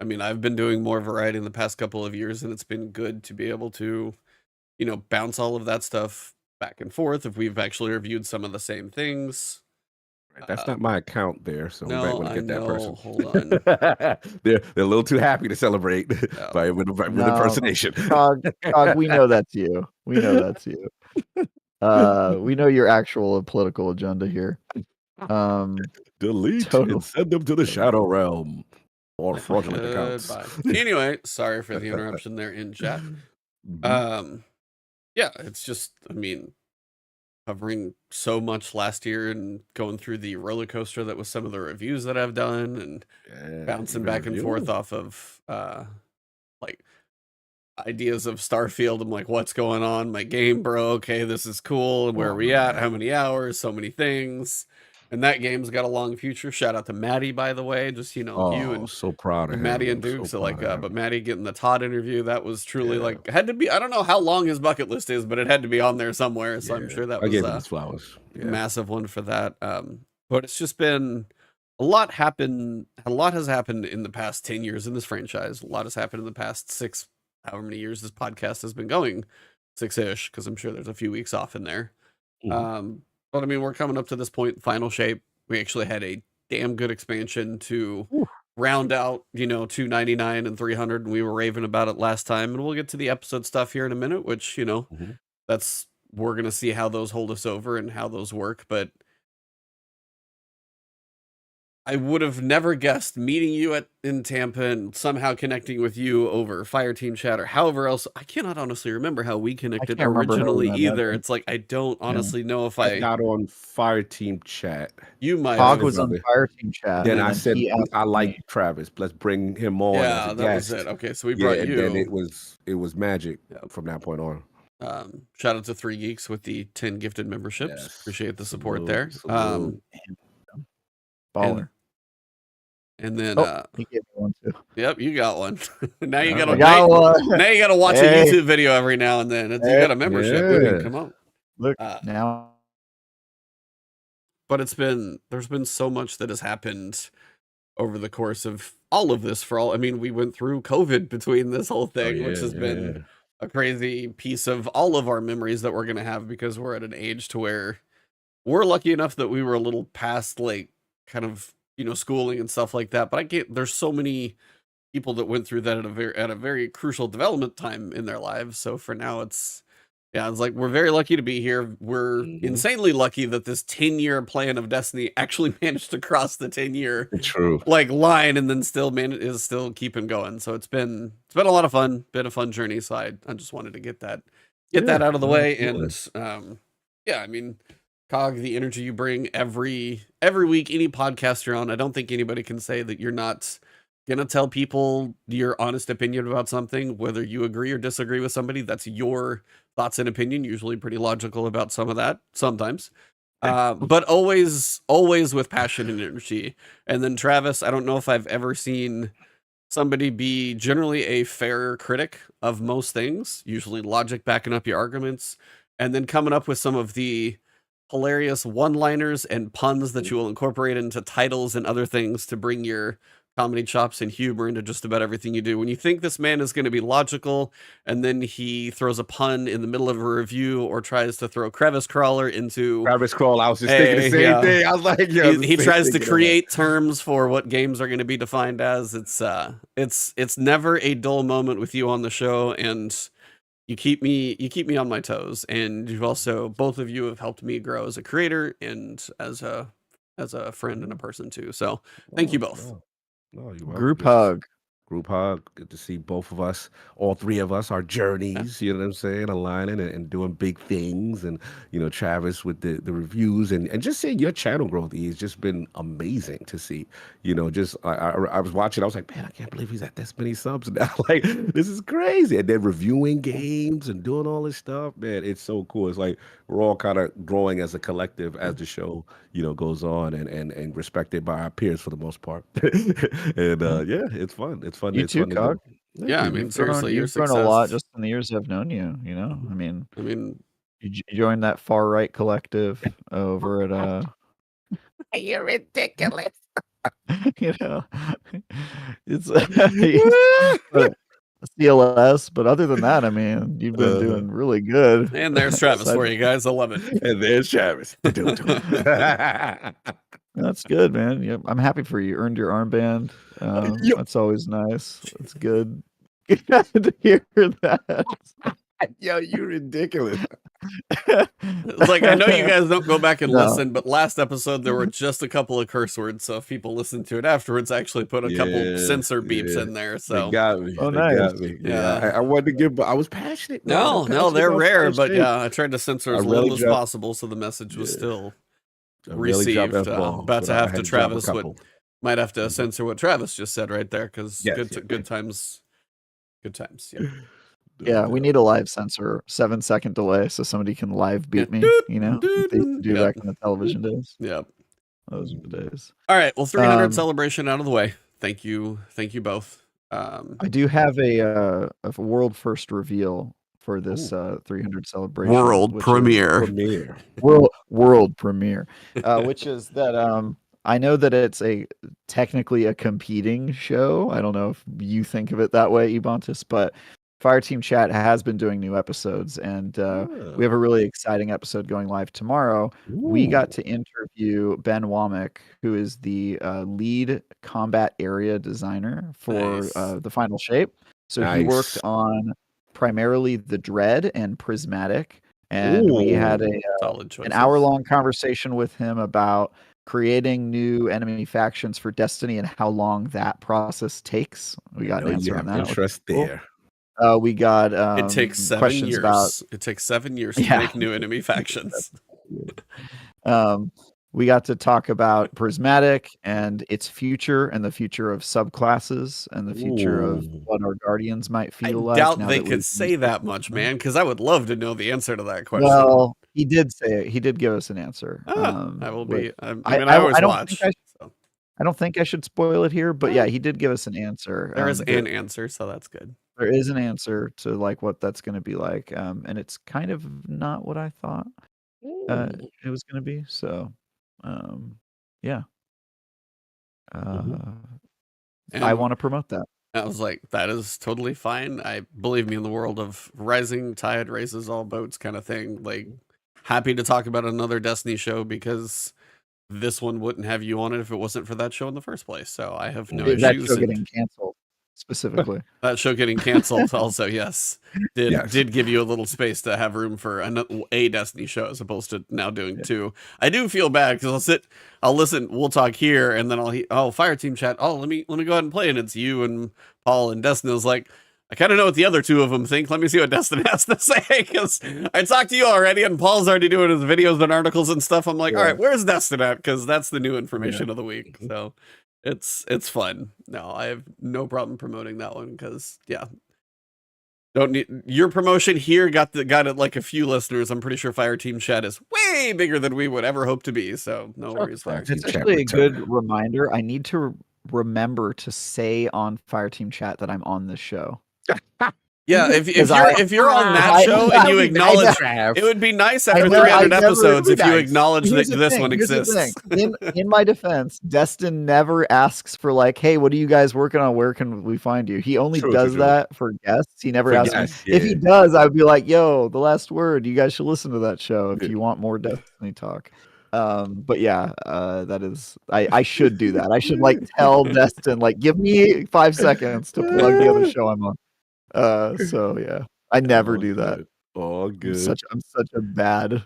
I mean, I've been doing more variety in the past couple of years, and it's been good to be able to, bounce all of that stuff back and forth if we've actually reviewed some of the same things. That's not my account there, so we might want to get that person. Hold on. They're a little too happy to celebrate with impersonation. Cog, we know that's you. We know that's you. We know your actual political agenda here. Delete and send them to the Shadow Realm. Or fraudulent accounts. Anyway, sorry for the interruption there in chat. Yeah, it's just, covering so much last year and going through the roller coaster that was some of the reviews that I've done, and bouncing back and forth off of ideas of Starfield. I'm like, what's going on? My game broke. Okay, this is cool. Where are we at? How many hours? So many things. And that game's got a long future. Shout out to Maddie, by the way. Just, you and so proud of him. Maddie and Duke. So but Maddie getting the Todd interview, that was truly had to be, I don't know how long his bucket list is, but it had to be on there somewhere. So I'm sure that was I gave him his flowers. Massive one for that. But it's just been a lot has happened in the past 10 years in this franchise. A lot has happened in the past 6, however many years this podcast has been going, 6-ish, because I'm sure there's a few weeks off in there. But I mean, we're coming up to this point, final shape. We actually had a damn good expansion to round out, 299 and 300, and we were raving about it last time. And we'll get to the episode stuff here in a minute, which, we're going to see how those hold us over and how those work. But I would have never guessed meeting you in Tampa and somehow connecting with you over Fireteam chat or however else. I cannot honestly remember how we connected originally either. It's like I don't honestly know if I got on Fireteam chat. You might. Hog was on Fireteam chat. Then I said I like Travis. Let's bring him on. Yeah, that was it. Okay, so we brought you. And then it was magic from that point on. Shout out to 3 Geeks with the 10 gifted memberships. Yes. Appreciate the support there. Baller. And then he gave me one too. Yep, you got one. Now you gotta now you gotta watch a YouTube video every now and then. You got a membership. Come on. Look now. But there's been so much that has happened over the course of all of this. We went through COVID between this whole thing, which has been a crazy piece of all of our memories that we're gonna have, because we're at an age to where we're lucky enough that we were a little past kind of schooling and stuff like that. But there's so many people that went through that at a very crucial development time in their lives. So for now, it's like we're very lucky to be here. We're insanely lucky that this 10-year plan of Destiny actually managed to cross the 10-year line, and then is still keeping going. So it's been a lot of fun, been a fun journey. So I just wanted to get that out of the way. And Cog, the energy you bring every week, any podcast you're on, I don't think anybody can say that you're not gonna tell people your honest opinion about something, whether you agree or disagree with somebody. That's your thoughts and opinion, usually pretty logical about some of that sometimes, but always with passion and energy. And then Travis, I don't know if I've ever seen somebody be generally a fair critic of most things, usually logic backing up your arguments, and then coming up with some of the hilarious one-liners and puns that you will incorporate into titles and other things to bring your comedy chops and humor into just about everything you do. When you think this man is going to be logical, and then he throws a pun in the middle of a review or tries to throw Crevice Crawler into Crevice Crawl. I was just thinking the same thing. I was like, he tries to create terms for what games are going to be defined as. It's never a dull moment with you on the show, and you keep me on my toes, and you've also, both of you have helped me grow as a creator and as a friend and a person too. So thank you both. Group hug. Good to see both of us, all three of us, our journeys, you know what I'm saying, aligning and doing big things. And, Travis with the reviews and just seeing your channel growth has just been amazing to see. I was watching, I was like, man, I can't believe he's at this many subs now. Like, this is crazy. And then reviewing games and doing all this stuff, man, it's so cool. It's like we're all kind of growing as a collective as the show, goes on and respected by our peers for the most part. And it's fun. It's fun. You too, Cog. Yeah, seriously, you've grown a lot just in the years I've known you. You joined that far right collective over at You're ridiculous. It's CLS, but other than that, you've been doing really good. And there's Travis for you guys. I love it. And there's Travis. That's good, man. Yep, I'm happy for you. Earned your armband. That's always nice. It's good. Good to hear that. Yo, you're ridiculous. It's like, I know you guys don't go back and listen, but last episode there were just a couple of curse words, so if people listen to it afterwards, I actually put a couple censor beeps in there. So they got me. Oh, nice. Got me. I wanted to give, but I was passionate. No, they're rare, but I tried to censor as little as possible, so the message was still received. About to have to Travis might have to censor what Travis just said right there, because good times. Yeah, we need a live censor, 7-second delay, so somebody can live beat me. They do back in the television days. Yep, those are the days. All right, well, 300 celebration out of the way. Thank you both. I do have a world first reveal for this 300 celebration. World premiere. World premiere. Which is that I know that it's technically a competing show. I don't know if you think of it that way, Ebontis, but Fireteam Chat has been doing new episodes, and we have a really exciting episode going live tomorrow. Ooh. We got to interview Ben Womack, who is the lead combat area designer for the final shape. So he worked on primarily the Dread and Prismatic, and we had an hour-long conversation with him about creating new enemy factions for Destiny and how long that process takes. We got an answer on that. Interest there. We got it takes 7 years. It takes 7 years to make new enemy factions. We got to talk about Prismatic and its future and the future of subclasses and the future of what our Guardians might feel like. I doubt they could say that much, man, because I would love to know the answer to that question. Well, he did say it. He did give us an answer. I will be. I mean, I always watch. I don't think I should spoil it here, but yeah, he did give us an answer. There is an answer, so that's good. There is an answer to like what that's going to be like, and it's kind of not what I thought it was going to be. So, yeah, I want to promote that. I was like, that is totally fine. I believe me, in the world of rising tide raises all boats kind of thing. Like, happy to talk about another Destiny show because this one wouldn't have you on it if it wasn't for that show in the first place. So I have no issues. That show getting canceled specifically. That show getting canceled also, yes, did give you a little space to have room for a Destiny show as opposed to now doing two. I do feel bad because I'll listen, we'll talk here, and then Fireteam Chat. Oh, let me go ahead and play, and it's you and Paul and Destin. I was like, I kind of know what the other two of them think. Let me see what Destin has to say, because I talked to you already, and Paul's already doing his videos and articles and stuff. I'm like, all right, where's Destin at? Because that's the new information of the week. So it's fun. No, I have no problem promoting that one because don't need your promotion here. Got it like a few listeners. I'm pretty sure Fireteam Chat is way bigger than we would ever hope to be. So no worries there. It's actually a good reminder. I need to remember to say on Fireteam Chat that I'm on this show. Yeah, if you're on that show and you acknowledge, it would be nice after 300 episodes if you acknowledge that this one exists. In my defense, Destin never asks for like, hey, what are you guys working on? Where can we find you? He only does that for guests. He never asks me. If he does, I would be like, yo, the last word. You guys should listen to that show if you want more Destiny talk. But yeah, that is, I should do that. I should like tell Destin, like, give me 5 seconds to plug the other show I'm on. So yeah, I never do that. Oh, good. I'm such a bad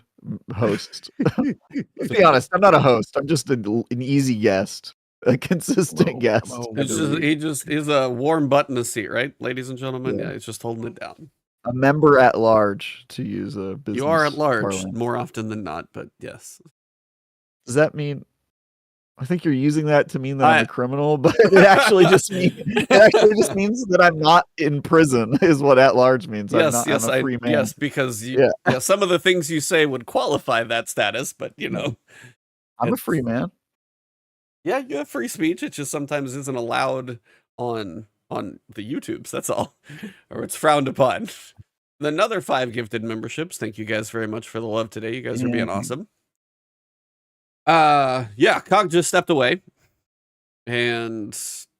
host. Let's be honest, I'm not a host. I'm just an easy guest, a consistent guest. He's a warm button to seat, right, ladies and gentlemen? Yeah, he's just holding it down. A member at large, to use a business. You are at large parlance. More often than not, but yes. Does that mean? I think you're using that to mean that I'm a criminal, but it actually just means that I'm not in prison, is what at large means. I'm a free man. Yes, because some of the things you say would qualify that status, but I'm a free man. Yeah, you have free speech. It just sometimes isn't allowed on the YouTubes. That's all, or it's frowned upon. Another 5 gifted memberships. Thank you guys very much for the love today. You guys are being awesome. Cog just stepped away, and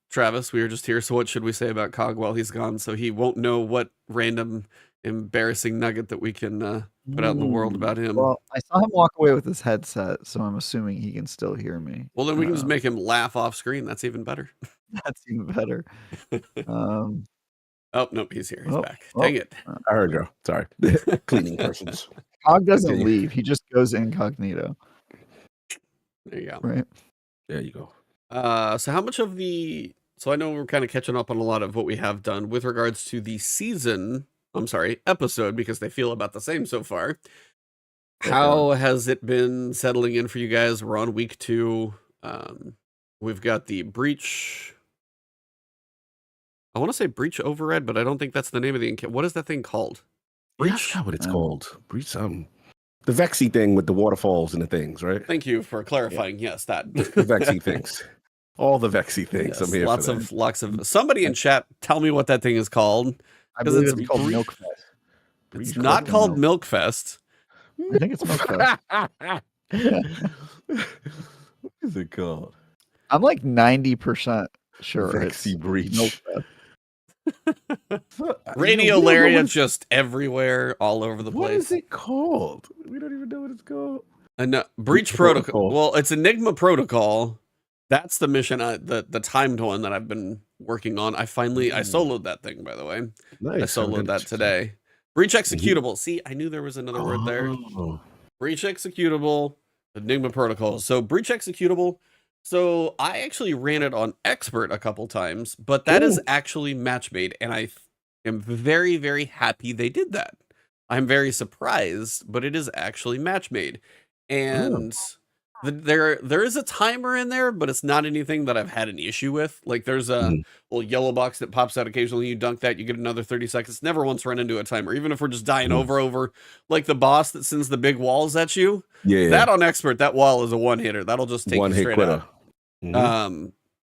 Travis, we were just here. So what should we say about Cog while he's gone? So he won't know what random embarrassing nugget that we can put out in the world about him. Well, I saw him walk away with his headset, so I'm assuming he can still hear me. Well, then we can just make him laugh off screen. That's even better. That's even better. Oh, nope, he's here. He's back. Dang it. I heard you. Sorry. Cleaning persons. Cog doesn't leave. He just goes incognito. There you go. Right. There you go. So how much of so I know we're kind of catching up on a lot of what we have done with regards to the episode, because they feel about the same so far. How has it been settling in for you guys? We're on week 2. We've got the breach. I want to say breach override, but I don't think that's the name of what is that thing called? Breach? That's not what it's called. Breach the Vexy thing with the waterfalls and the things, right? Thank you for clarifying. Yes, that. The Vexy things. All the Vexy things. Yes, I'm here lots of. Somebody in chat, tell me what that thing is called. I believe it's called Milkfest. It's not called Milkfest. I think it's Milkfest. is it called? I'm like 90% sure. Vexy Breach. Radio Lariat just everywhere, all over the place. What is it called? We don't even know what it's called. Breach Protocol. Well, it's Enigma Protocol. That's the mission, the timed one that I've been working on. I soloed that thing, by the way. Nice. I soloed that today. Breach Executable. See, I knew there was another word there. Breach Executable, Enigma Protocol. So Breach Executable. So I actually ran it on Expert a couple times, but that is actually match made, and I am very, very happy they did that. I'm very surprised, but it is actually match made. And there is a timer in there, but it's not anything that I've had an issue with. Like there's a little yellow box that pops out occasionally. You dunk that, you get another 30 seconds. Never once run into a timer, even if we're just dying over. Like the boss that sends the big walls at you. Yeah. That on Expert, that wall is a one hitter. That'll just take you straight out.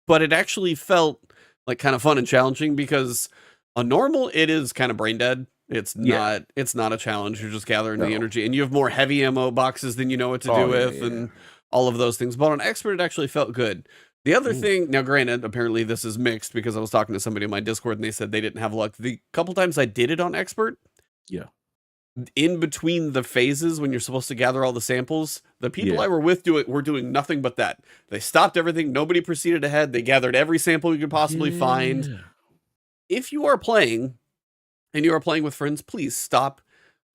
But it actually felt like kind of fun and challenging because on normal it is kind of brain dead. It's not a challenge. You're just gathering the energy, and you have more heavy ammo boxes than you know what to do with, and all of those things. But on Expert, it actually felt good. The other thing, now granted, apparently this is mixed because I was talking to somebody in my Discord and they said they didn't have luck. The couple times I did it on Expert, in between the phases when you're supposed to gather all the samples, the people I were with were doing nothing but that. They stopped everything. Nobody proceeded ahead. They gathered every sample you could possibly find. If you are playing and you are playing with friends, please stop.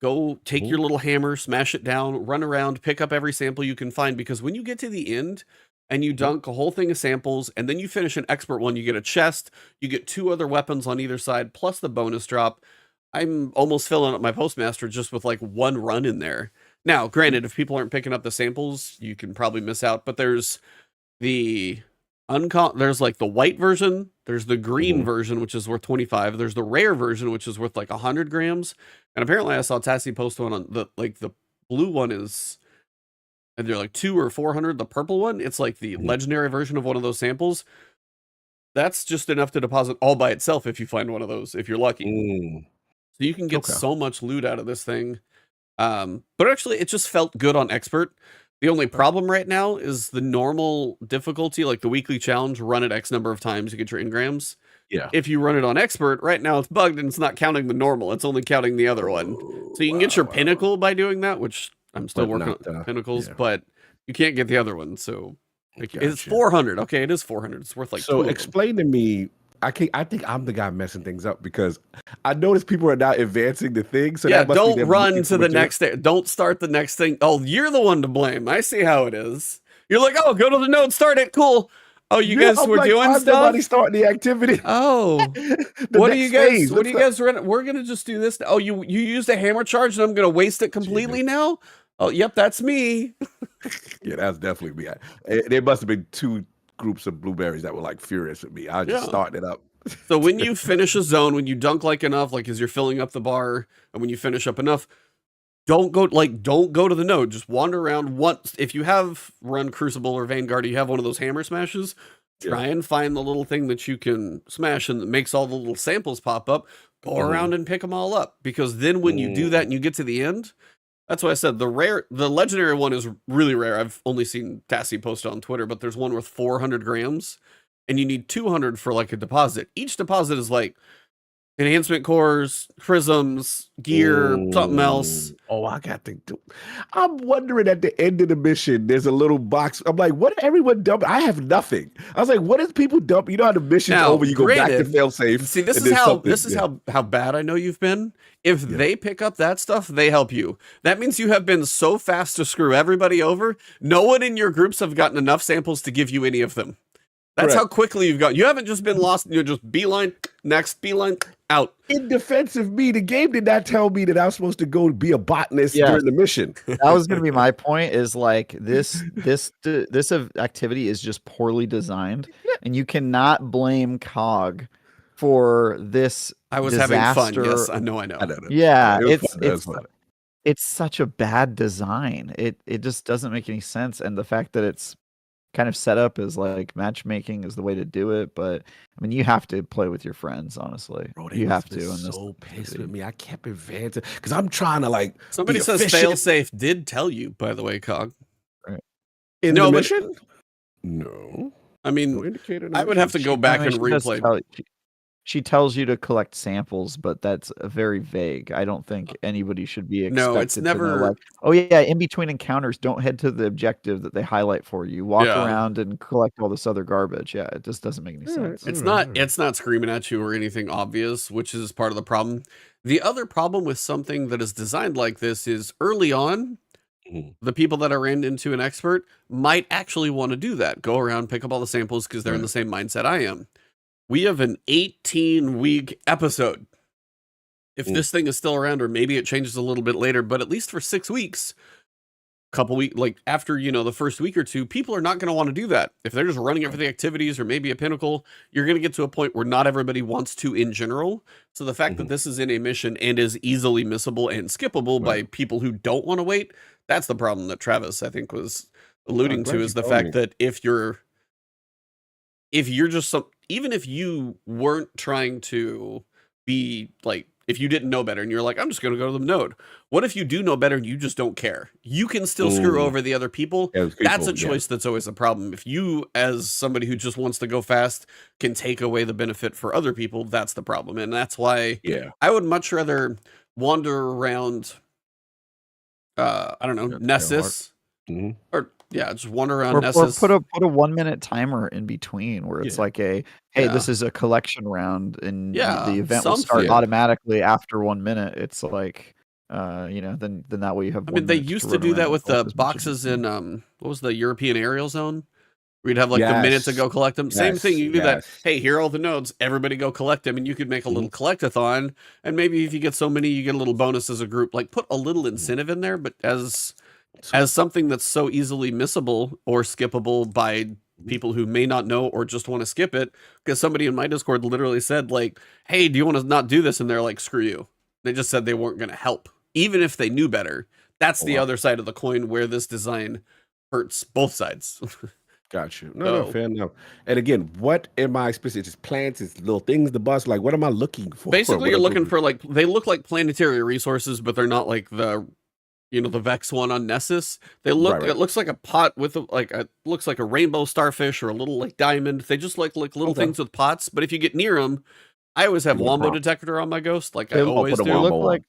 Go take your little hammer, smash it down, run around, pick up every sample you can find. Because when you get to the end and you dunk a whole thing of samples and then you finish an Expert one, you get a chest, you get 2 other weapons on either side, plus the bonus drop. I'm almost filling up my Postmaster just with like 1 run in there. Now, granted, if people aren't picking up the samples, you can probably miss out. But there's there's like the white version, there's the green version, which is worth 25. There's the rare version, which is worth like 100 grams. And apparently I saw Tassie post one on the blue one is, and they're like 200 or 400. The purple one, it's like the legendary version of one of those samples. That's just enough to deposit all by itself if you find one of those, if you're lucky. So you can get so much loot out of this thing. But actually, it just felt good on Expert. The only problem right now is the normal difficulty, like the weekly challenge, run it X number of times to get your engrams. Yeah. If you run it on Expert, right now it's bugged and it's not counting the normal. It's only counting the other one. So you can get your Pinnacle by doing that, which I'm still working on Pinnacles, but you can't get the other one. So it's 400. Okay, it is 400. It's worth like so explain to me. I think I'm the guy messing things up because I notice people are now advancing the thing. So yeah, don't run to the next thing. Don't start the next thing. Oh, you're the one to blame. I see how it is. You're like, oh, go to the node, start it. Cool. Oh, you guys were doing stuff. Somebody starting the activity. Oh, what do you guys? What do you guys run? We're gonna just do this. Oh, you used a hammer charge, and I'm gonna waste it completely now. Oh, yep, that's me. Yeah, that's definitely me. There must have been 2 groups of blueberries that were like furious at me. I was just starting it up. So when you finish a zone, when you dunk like enough, like as you're filling up the bar, and when you finish up enough, don't go to the node. Just wander around once. If you have run Crucible or Vanguard, you have one of those hammer smashes. Try and find the little thing that you can smash and that makes all the little samples pop up. Go around and pick them all up, because then when you do that and you get to the end, that's why I said the legendary one is really rare. I've only seen Tassie post it on Twitter, but there's one worth 400 grams. And you need 200 for like a deposit. Each deposit is like enhancement cores, prisms, gear, something else. Oh, I got to do. I'm wondering at the end of the mission, there's a little box. I'm like, what did everyone dump? I have nothing. I was like, what is people dump? You know how the mission's over, you go back to fail safe. See, this is how bad I know you've been. If they pick up that stuff, they help you. That means you have been so fast to screw everybody over. No one in your groups have gotten enough samples to give you any of them. That's how quickly you've gone. You haven't just been lost. You're just beeline, next beeline, out. In defense of me, the game did not tell me that I was supposed to go be a botanist during the mission. That was going to be my point. Is like this activity is just poorly designed, and you cannot blame COG for this. I was disaster. having fun. Yes, I know. Yeah, it's such a bad design. It just doesn't make any sense, and the fact that it's kind of set up as like matchmaking is the way to do it, but I mean you have to play with your friends, honestly. Bro, you have to. So pissed with me. I kept advancing because I'm trying to like. Somebody says failsafe did tell you, by the way, Cog. In the mission? No. I mean, No indicator. I would have to go back and replay. She tells you to collect samples, but that's very vague. I don't think anybody should be expected No, it's never to know, like, oh yeah, in between encounters, don't head to the objective that they highlight for you. Walk around and collect all this other garbage. Yeah, it just doesn't make any sense. It's not screaming at you or anything obvious, which is part of the problem. The other problem with something that is designed like this is early on, the people that I ran into an expert might actually want to do that. Go around, pick up all the samples because they're in the same mindset I am. We have an 18-week episode. If this thing is still around, or maybe it changes a little bit later, but at least for 6 weeks, couple weeks, like after, the first week or two, people are not going to want to do that. If they're just running it for the activities or maybe a Pinnacle, you're going to get to a point where not everybody wants to in general. So the fact that this is in a mission and is easily missable and skippable by people who don't want to wait, that's the problem that Travis, I think, was alluding to, is the fact that if you're just even if you weren't trying to be like, if you didn't know better and you're like, I'm just going to go to the node. What if you do know better and you just don't care? You can still screw over the other people. That's a choice that's always a problem. If you, as somebody who just wants to go fast, can take away the benefit for other people, that's the problem. And that's why I would much rather wander around, I don't know, Nessus. Or just wander around Nessus. Or put a 1 minute timer in between where it's like hey, this is a collection round, and the event will start automatically after 1 minute. It's like, then that way you have. I mean, they used to do that with the boxes in what was the European aerial zone? We'd have like the minute to go collect them. Same thing. You do that. Hey, here are all the nodes. Everybody go collect them, and you could make a little collectathon. And maybe if you get so many, you get a little bonus as a group. Like put a little incentive in there, but as something that's so easily missable or skippable by people who may not know or just want to skip it, because somebody in my Discord literally said like, hey, do you want to not do this? And they're like, screw you. They just said they weren't going to help, even if they knew better. That's the other side of the coin where this design hurts both sides. Got you. No, fair enough. And again, what am I specific? Just plants, it's little things, the bus. Like, what am I looking for? Basically, you're looking for like, they look like planetary resources, but they're not like the Vex one on Nessus. They look, it looks like a pot with looks like a rainbow starfish or a little like diamond. They just like little things with pots. But if you get near them, I always have Wombo detector on my ghost. Like I always do.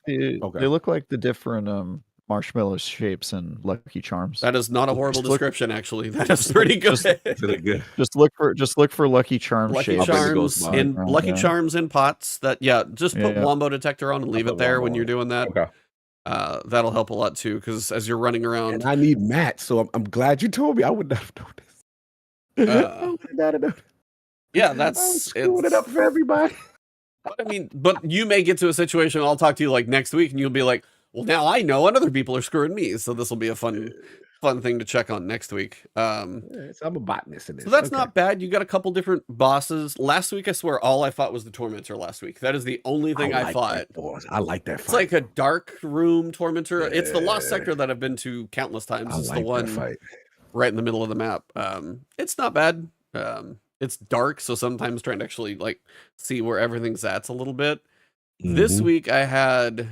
They look like the different marshmallow shapes and Lucky Charms. That is not a horrible description, actually. That is pretty good. Just look for Lucky Charms. Lucky Charms in pots. That just put Wombo detector on and leave it there when you're doing that. Okay. That'll help a lot too, because as you're running around, and I need mats, so I'm glad you told me. I wouldn't have noticed. That's screwing it up for everybody. I mean, but you may get to a situation. I'll talk to you like next week, and you'll be like, "Well, now I know, and other people are screwing me." So this will be a fun thing to check on next week. So I'm a botanist in this. So that's not bad. You got a couple different bosses. Last week, I swear, all I fought was the Tormentor last week. That is the only thing I fought. I like that fight. It's like a dark room Tormentor. It's the lost sector that I've been to countless times. It's the one right in the middle of the map. It's not bad. It's dark, so sometimes trying to actually like see where everything's at's a little bit. This week I had...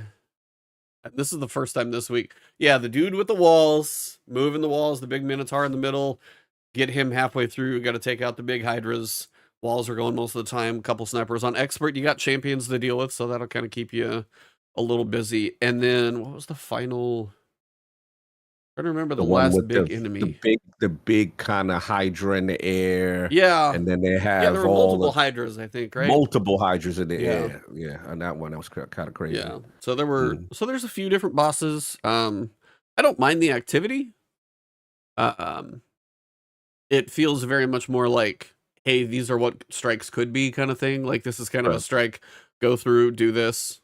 This is the first time this week. Yeah, the dude with the walls, moving the walls, the big Minotaur in the middle, get him halfway through. Got to take out the big Hydras. Walls are going most of the time. A couple snipers on Expert. You got champions to deal with, so that'll kind of keep you a little busy. And then what was the final? I don't remember the last big enemy. The big kind of Hydra in the air. Yeah. And then they have there were multiple Hydras, I think, right? Multiple Hydras in the air. Yeah. And that one, that was kind of crazy. Yeah. So there were, so there's a few different bosses. I don't mind the activity. It feels very much more like, hey, these are what strikes could be kind of thing. Like this is kind of a strike. Go through, do this,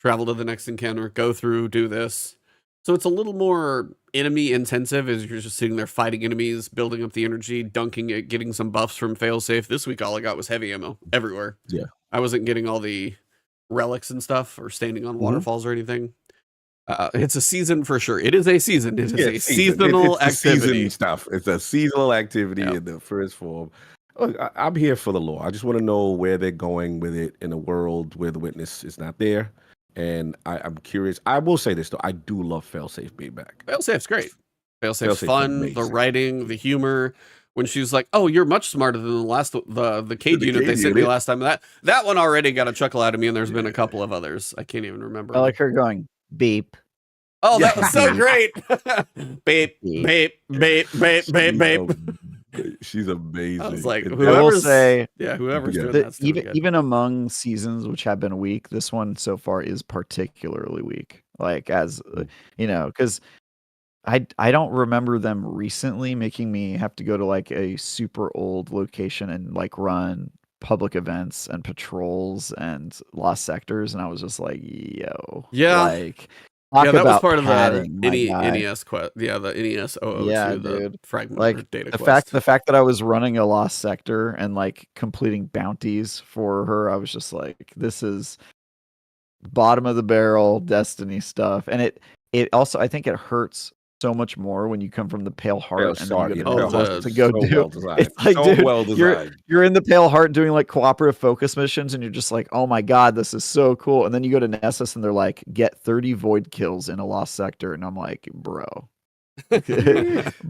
travel to the next encounter, go through, do this. So it's a little more enemy intensive as you're just sitting there fighting enemies, building up the energy, dunking it, getting some buffs from failsafe. This week, all I got was heavy ammo everywhere. Yeah. I wasn't getting all the relics and stuff or standing on waterfalls or anything. It's a season for sure. It is a season. It is a seasonal activity. Season stuff. It's a seasonal activity in the first form. Look, I'm here for the lore. I just want to know where they're going with it in a world where the witness is not there. And I'm curious. I will say this, though. I do love failsafe being back. Failsafe's great. Failsafe's fun. Amazing. The writing, the humor. when she's like, "Oh, you're much smarter than the Cade unit they sent me last time." That one already got a chuckle out of me, and there's been a couple of others. I can't even remember. I like her going beep. Oh, that was so great! Beep, beep, beep, beep, beep, beep. She's amazing. I was like, whoever's doing that, even among seasons which have been weak, this one so far is particularly weak. Like, as you know, because I don't remember them recently making me have to go to like a super old location and like run public events and patrols and lost sectors, and I was just like, yo, like. That was part of the NES quest. Yeah, the NES 002, the fragment like data quest. The fact that I was running a lost sector and like completing bounties for her, I was just like, this is bottom of the barrel Destiny stuff. And it also, I think it hurts so much more when you come from the Pale Heart and then you go to go do. It's like, dude, you're in the Pale Heart doing like cooperative focus missions, and you're just like, oh my god, this is so cool. And then you go to Nessus, and they're like, get 30 void kills in a lost sector, and I'm like, bro,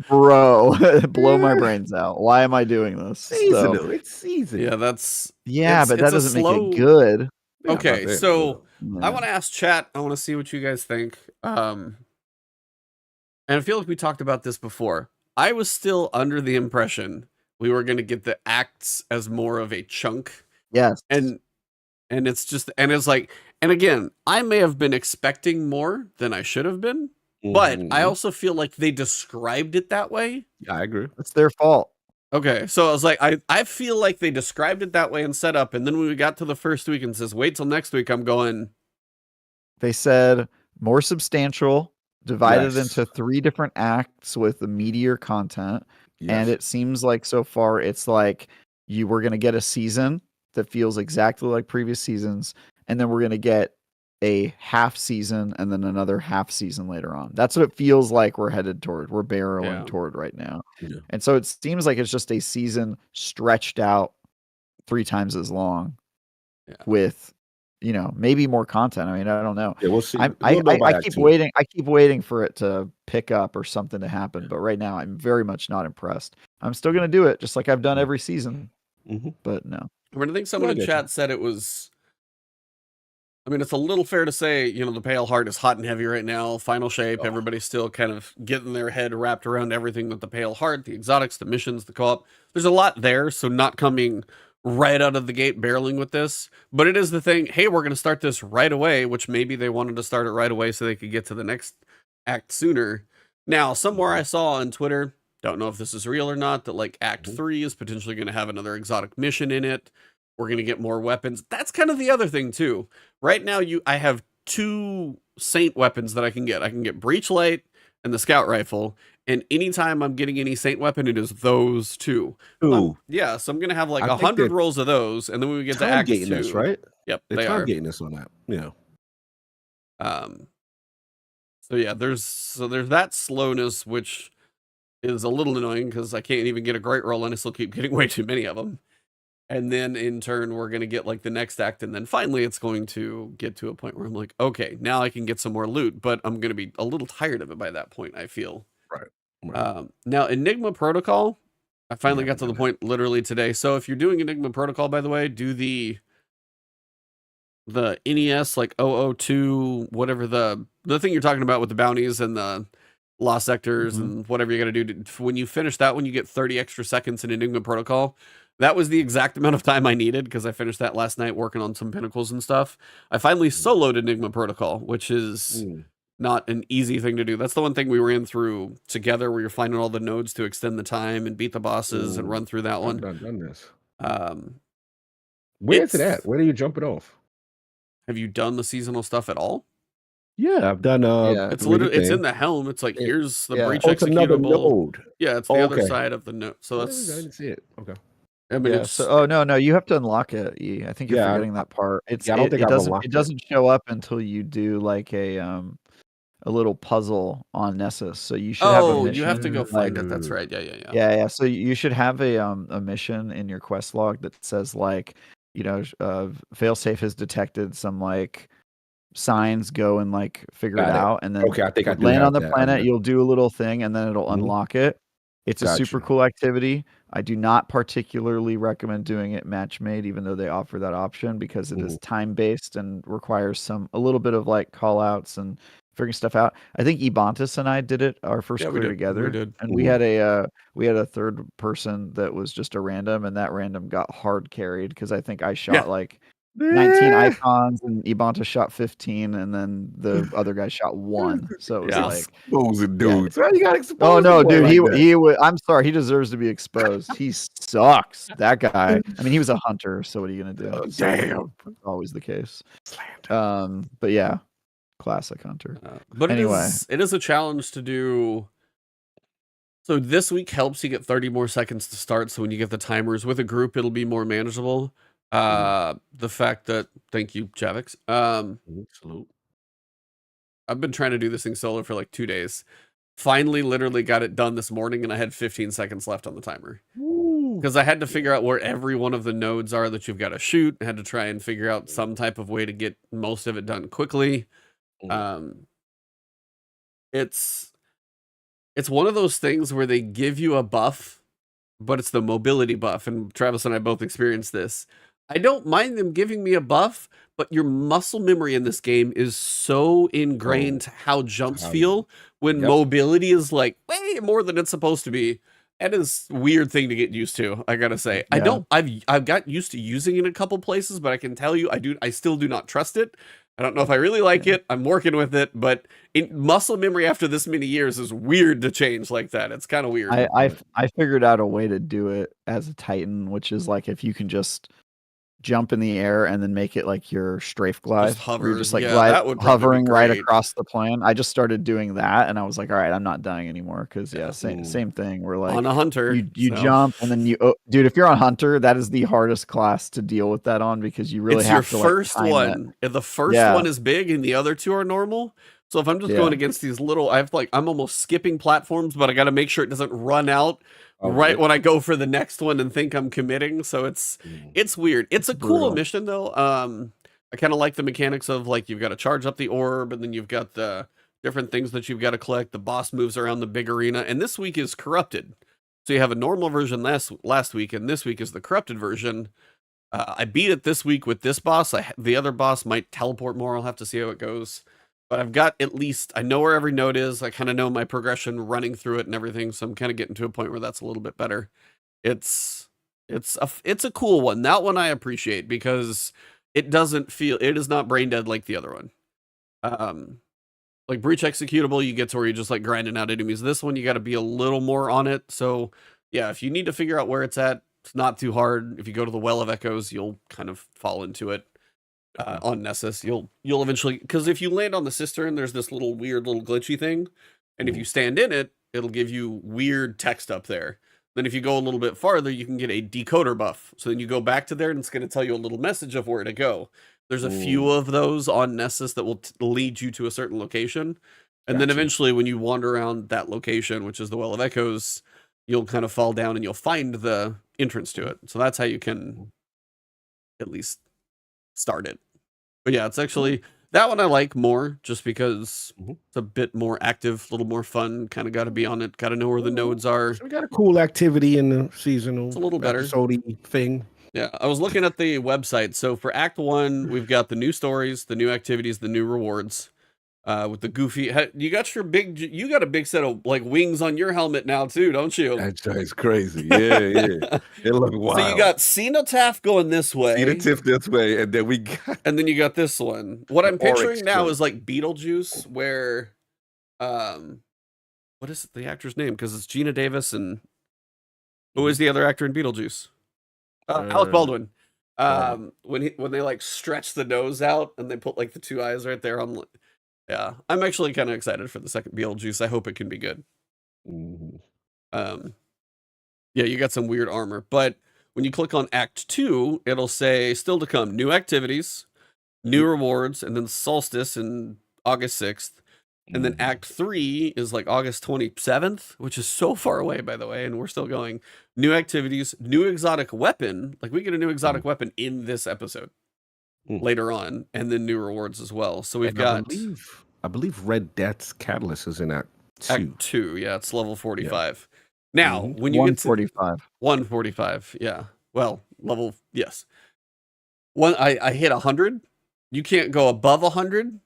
blow my brains out. Why am I doing this? Seasonal. It's seasonal. Yeah, but that doesn't make it good. Okay, so I want to ask chat. I want to see what you guys think. And I feel like we talked about this before. I was still under the impression we were going to get the acts as more of a chunk. Yes. And it's like, and again, I may have been expecting more than I should have been, but I also feel like they described it that way. Yeah, I agree. It's their fault. Okay, so I was like, I feel like they described it that way and set up, and then when we got to the first week and says, wait till next week, I'm going. They said more substantial, divided into 3 different acts with the meatier content. Yes. And it seems like so far it's like we're going to get a season that feels exactly like previous seasons, and then we're going to get a half season and then another half season later on. That's what it feels like we're headed toward. We're barreling toward right now. Yeah. And so it seems like it's just a season stretched out 3 times as long with, you know, maybe more content. I mean, I don't know. Yeah, we'll see. I keep waiting. I keep waiting for it to pick up or something to happen. But right now, I'm very much not impressed. I'm still going to do it just like I've done every season. But no. I think someone in chat said it was. I mean, it's a little fair to say, you know, the Pale Heart is hot and heavy right now. Final shape. Everybody's still kind of getting their head wrapped around everything with the Pale Heart, the exotics, the missions, the co-op. There's a lot there. So not coming right out of the gate barreling with this, but it is the thing, hey, we're going to start this right away, which maybe they wanted to start it right away so they could get to the next act sooner. Now, somewhere I saw on Twitter, don't know if this is real or not, that like Act 3 is potentially going to have another exotic mission in it. We're going to get more weapons. That's kind of the other thing too. Right now, I have 2 Saint weapons that I can get. I can get Breachlight and the Scout Rifle. And anytime I'm getting any Saint weapon, it is those 2. Ooh. Yeah, so I'm going to have like 100 rolls of those. And then when we get to Act 2. This, right? Yep, they're targeting us on that. Yeah. So yeah, there's that slowness, which is a little annoying because I can't even get a great roll and I still keep getting way too many of them. And then in turn, we're going to get like the next act. And then finally it's going to get to a point where I'm like, okay, now I can get some more loot, but I'm going to be a little tired of it by that point, I feel. Right. Now, Enigma Protocol, I finally got to the point literally today. So if you're doing Enigma Protocol, by the way, do the NES, like 002, whatever the thing you're talking about with the bounties and the lost sectors and whatever you got to do. When you finish that one, you get 30 extra seconds in Enigma Protocol. That was the exact amount of time I needed because I finished that last night working on some pinnacles and stuff. I finally soloed Enigma Protocol, which is not an easy thing to do. That's the one thing we ran through together where you're finding all the nodes to extend the time and beat the bosses and run through that one. I've done this. Where's it at? Where do you jump it off? Have you done the seasonal stuff at all? Yeah, I've done. It's literally it's in the helm. It's like here's the breach executable. Node. Yeah, it's the other side of the node. So that's I didn't see it. Okay. I mean, no, you have to unlock it. I think you're forgetting that part. I don't think it doesn't show up until you do like a little puzzle on Nessus. So you should have a mission. You have to go find it. That's right. Yeah. So you should have a mission in your quest log that says like, you know, failsafe has detected some like signs, go and like figure it out, and then I think I land on the planet. You'll do a little thing, and then it'll unlock it. It's a super cool activity. I do not particularly recommend doing it match made, even though they offer that option, because it is time based and requires a little bit of like call outs and figuring stuff out. I think Ebontis and I did it our first clear together, and we had a third person that was just a random, and that random got hard carried because I think I shot like 19 icons and Ebontis shot 15, and then the other guy shot 1. So it was like exposing dudes. Right? You got exposed. Oh no, dude, he would. I'm sorry, he deserves to be exposed. He sucks. That guy. I mean, he was a hunter, so what are you gonna do? Oh, damn, always the case. But yeah, classic hunter. But anyway, it is a challenge to do. So this week helps you get 30 more seconds to start. So when you get the timers with a group, it'll be more manageable. The fact that, thank you, Javix. Salute. I've been trying to do this thing solo for like 2 days. Finally, literally got it done this morning, and I had 15 seconds left on the timer. Because I had to figure out where every one of the nodes are that you've got to shoot. I had to try and figure out some type of way to get most of it done quickly. It's one of those things where they give you a buff, but it's the mobility buff, and Travis and I both experienced this. I don't mind them giving me a buff, but your muscle memory in this game is so ingrained how jumps feel when mobility is like way more than it's supposed to be. That is a weird thing to get used to, I gotta say. I've got used to using it in a couple places, but I can tell you I still do not trust it. I don't know if I really like it. I'm working with it, but muscle memory after this many years is weird to change like that. It's kind of weird. I figured out a way to do it as a Titan, which is like if you can just jump in the air and then make it like your strafe glide. Just hover. Just like hovering right across the plane. I just started doing that, and I was like, all right, I'm not dying anymore. Because same thing. We're like on a hunter, you jump and then dude, if you're on hunter, that is the hardest class to deal with that on, because you really have to. First one. If the first one is big and the other two are normal. So if I'm just going against these little, I'm almost skipping platforms, but I got to make sure it doesn't run out when I go for the next one and think I'm committing. So it's weird. It's a cool mission though. I kind of like the mechanics of like you've got to charge up the orb, and then you've got the different things that you've got to collect. The boss moves around the big arena, and this week is corrupted. So you have a normal version last week, and this week is the corrupted version. I beat it this week with this boss. The other boss might teleport more. I'll have to see how it goes. But I've got at least, I know where every node is. I kind of know my progression running through it and everything. So I'm kind of getting to a point where that's a little bit better. It's a cool one. That one I appreciate because it is not brain dead like the other one. Like Breach Executable, you get to where you're just like grinding out enemies. This one, you got to be a little more on it. So yeah, if you need to figure out where it's at, it's not too hard. If you go to the Well of Echoes, you'll kind of fall into it. On Nessus, you'll eventually, because if you land on the cistern, there's this weird little glitchy thing, and if you stand in it, it'll give you weird text up there. Then if you go a little bit farther, you can get a decoder buff. So then you go back to there, and it's going to tell you a little message of where to go. There's a few of those on Nessus that will lead you to a certain location, and then eventually, when you wander around that location, which is the Well of Echoes, you'll kind of fall down and you'll find the entrance to it. So that's how you can at least start it. But yeah, it's actually that one I like more just because it's a bit more active, a little more fun. Kind of got to be on it, got to know where the nodes are. So we got a cool activity in the seasonal. It's a little better thing. Yeah, I was looking at the website. So for Act 1, we've got the new stories, the new activities, the new rewards. With the goofy, you got a big set of like wings on your helmet now too, don't you? That's crazy. Yeah. It looks wild. So you got Cenotaph going this way, Cenotaph this way, and then you got this one. What I'm picturing now is like Beetlejuice, where, what is the actor's name? Because it's Gina Davis and who is the other actor in Beetlejuice? Alec Baldwin. When they like stretch the nose out and they put like the two eyes right there on. Yeah, I'm actually kind of excited for the second Beetlejuice. I hope it can be good. Yeah, you got some weird armor, but when you click on Act 2, it'll say still to come, new activities, new rewards, and then Solstice in August 6th. And then Act 3 is like August 27th, which is so far away, by the way, and we're still going. New activities, new exotic weapon. Like we get a new exotic weapon in this episode. Later on, and then new rewards as well. So we've got I believe Red Death's Catalyst is in Act 2. Act 2, yeah, it's level 45. Now, when you get to 145. 145, yeah. Well, level, yes. I hit 100. You can't go above 100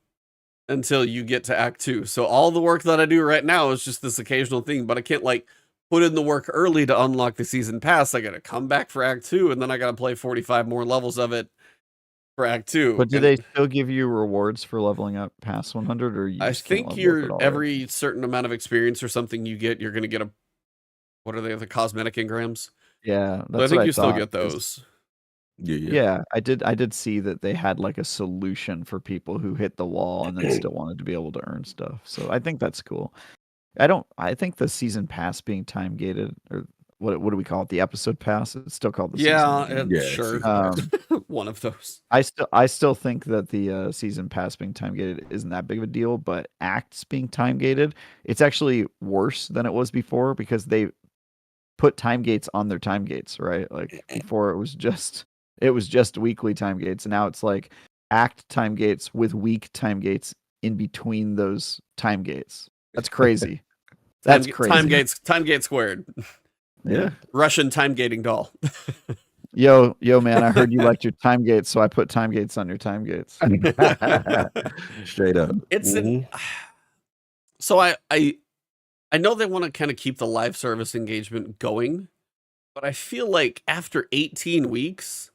until you get to Act 2. So all the work that I do right now is just this occasional thing, but I can't like put in the work early to unlock the season pass. I got to come back for Act 2, and then I got to play 45 more levels of it for Act 2. But do they still give you rewards for leveling up past 100, or you just I think every certain amount of experience or something you get, you're going to get a, what are they, the cosmetic engrams? Yeah, that's I think you still get those. Yeah, I did see that they had like a solution for people who hit the wall and then still wanted to be able to earn stuff. So I think that's cool. I think the season pass being time gated, or what do we call it? The episode pass? It's still called the season. Sure. One of those. I still think that the season pass being time gated isn't that big of a deal, but acts being time gated, it's actually worse than it was before because they put time gates on their time gates, right? Like before it was just weekly time gates, and now it's like act time gates with week time gates in between those time gates. That's crazy. That's crazy. Time gate squared. Yeah. Russian time gating doll. Yo, man, I heard you liked your time gates, so I put time gates on your time gates. Straight up. It's so I know they want to kind of keep the live service engagement going, but I feel like after 18 weeks,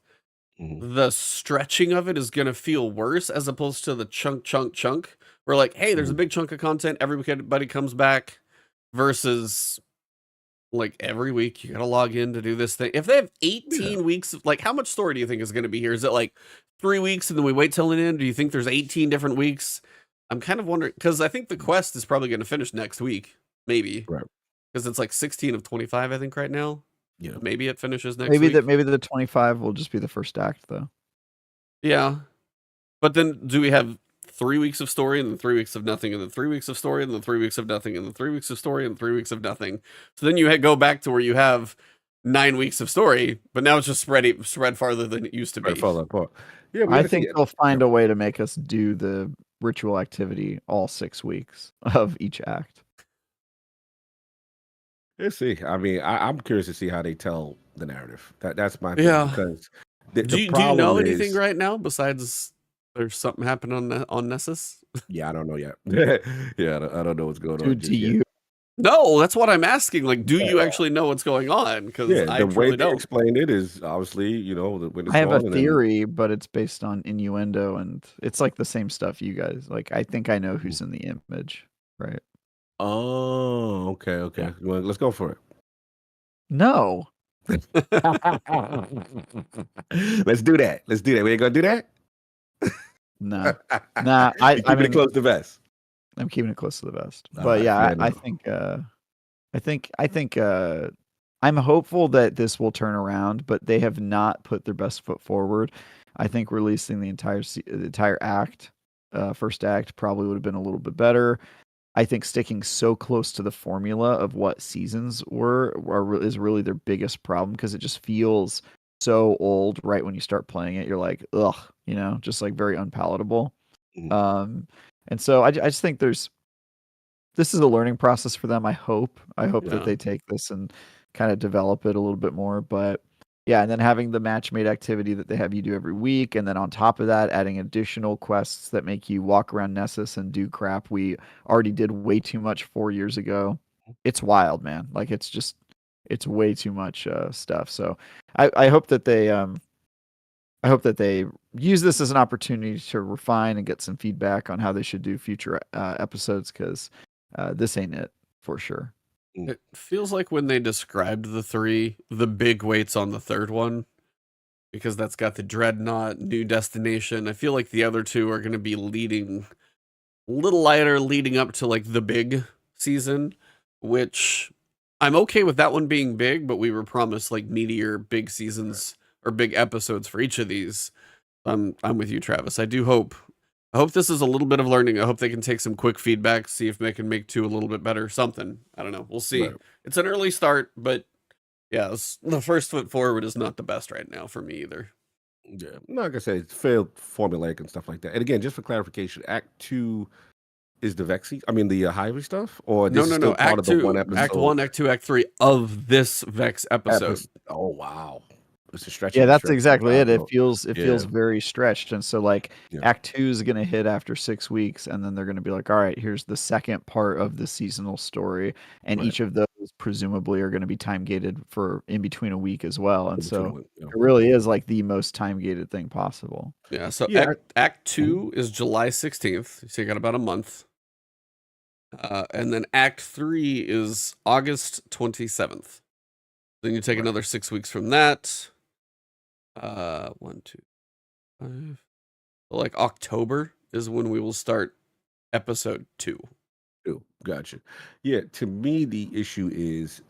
the stretching of it is going to feel worse as opposed to the chunk. We're like, hey, there's a big chunk of content. Everybody comes back versus like every week you got to log in to do this thing. If they have 18 weeks, like how much story do you think is going to be here? Is it like 3 weeks and then we wait till the end? Do you think there's 18 different weeks? I'm kind of wondering because I think the quest is probably going to finish next week, maybe. Right. Because it's like 16 of 25, I think, right now. Yeah. Maybe it finishes next week. Maybe the 25 will just be the first act, though. Yeah. But then do we have 3 weeks of story and then 3 weeks of nothing and then 3 weeks of story and then 3 weeks of nothing and then 3 weeks of story and 3 weeks of nothing? So then you go back to where you have 9 weeks of story, but now it's just spread farther than it used to be. Farther apart. Yeah, I think they'll find a way to make us do the ritual activity all 6 weeks of each act. Let's see. I mean, I'm curious to see how they tell the narrative. That's my thing. Yeah. Because do you know anything right now besides there's something happening on Nessus? Yeah, I don't know yet. Yeah, I don't know what's going on. Do you? No, that's what I'm asking. Like, do you actually know what's going on? Because I the way they don't explain it is obviously, when it's I have a theory, but it's based on innuendo, and it's like the same stuff you guys like. I think I know who's in the image, right? Oh, okay. Yeah. Well, let's go for it. No. Let's do that. We ain't gonna do that. Nah. I'm keeping it close to the vest. I'm keeping it close to the vest. But I think I'm hopeful that this will turn around, but they have not put their best foot forward. I think releasing the entire act, first act, probably would have been a little bit better. I think sticking so close to the formula of what seasons is really their biggest problem because it just feels so old right when you start playing it. You're like, ugh, just like very unpalatable. And so I just think this is a learning process for them. I hope that they take this and kind of develop it a little bit more. But yeah, and then having the match-made activity that they have you do every week, and then on top of that, adding additional quests that make you walk around Nessus and do crap we already did way too much 4 years ago. It's wild, man. Like it's way too much stuff. So I hope that they use this as an opportunity to refine and get some feedback on how they should do future episodes because this ain't it for sure. It feels like when they described the big weights on the third one, because that's got the Dreadnought, New Destination. I feel like the other two are going to be leading a little lighter, leading up to like the big season, which I'm okay with that one being big, but we were promised like meatier big seasons or big episodes for each of these. I'm with you, Travis. I hope this is a little bit of learning. I hope they can take some quick feedback, see if they can make 2 a little bit better. Something. I don't know. We'll see. Right. It's an early start, but yeah, the first foot forward is not the best right now for me either. Yeah. Like I said, it's failed formulaic and stuff like that. And again, just for clarification, Act 2 is the Vexy? I mean, the Highway stuff, or No, this is no, still no. part Act of the 2, one episode? Act 1, Act 2, Act 3 of this Vex episode. Oh wow, it's a stretch. Yeah, that's exactly it. It feels Yeah. very stretched, and so like Yeah. Act 2 is gonna hit after 6 weeks, and then they're gonna be like, all right, here's the second part of the seasonal story, and Right. each of those presumably are gonna be time gated for in between a week as well, and so Yeah. it really is like the most time gated thing possible. Yeah, so Yeah. Act 2 is July 16th, so you got about a month. And then Act 3 is August 27th. Then you take another 6 weeks from that. 1, 2, 5. Like October is when we will start episode 2. Gotcha. Yeah, to me the issue is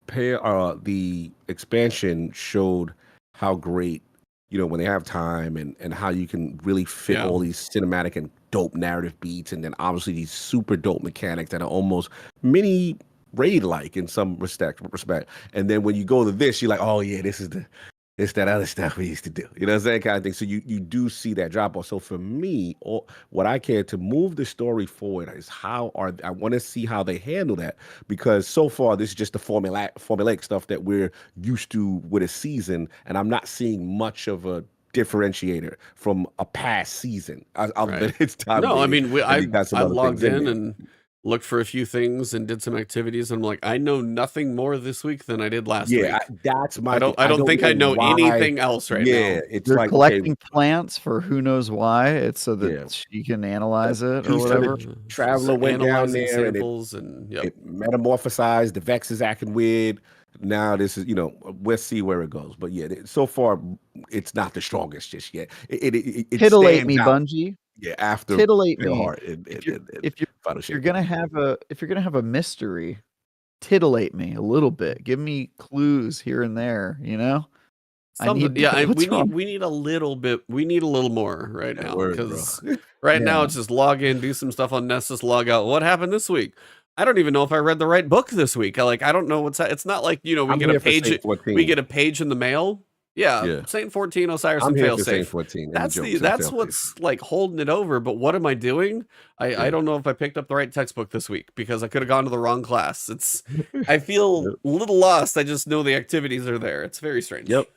the expansion showed how great, when they have time and how you can really fit all these cinematic and dope narrative beats, and then obviously these super dope mechanics that are almost mini raid like in some respect. And then when you go to this, you're like, oh yeah, it's that other stuff we used to do. You know what I'm saying? Kind of thing. So you do see that drop off. So for me, what I care to move the story forward is I want to see how they handle that, because so far this is just the formulaic stuff that we're used to with a season, and I'm not seeing much of a differentiator from a past season. It's time. No, I mean, I logged in and looked for a few things and did some activities, and I'm like, I know nothing more this week than I did last week. That's my. I don't think I know anything else right now. It's like collecting plants for who knows why. It's so that she can analyze it or whatever. Traveler went down there samples and it metamorphosized. The Vex is acting weird. Now this is, we'll see where it goes. But yeah, so far it's not the strongest just yet. It titillate me, Bungie. Yeah, after titillate me. If you're gonna have a mystery, titillate me a little bit. Give me clues here and there. we need a little bit. We need a little more right now, because now it's just log in, do some stuff on Nessus, log out. What happened this week? I don't even know if I read the right book this week. I don't know what's. It's not like we get a page. We get a page in the mail. Yeah. Saint 14, Osiris, and Failsafe. That's what's like holding it over. But what am I doing? I don't know if I picked up the right textbook this week, because I could have gone to the wrong class. I feel a little lost. I just know the activities are there. It's very strange. Yep,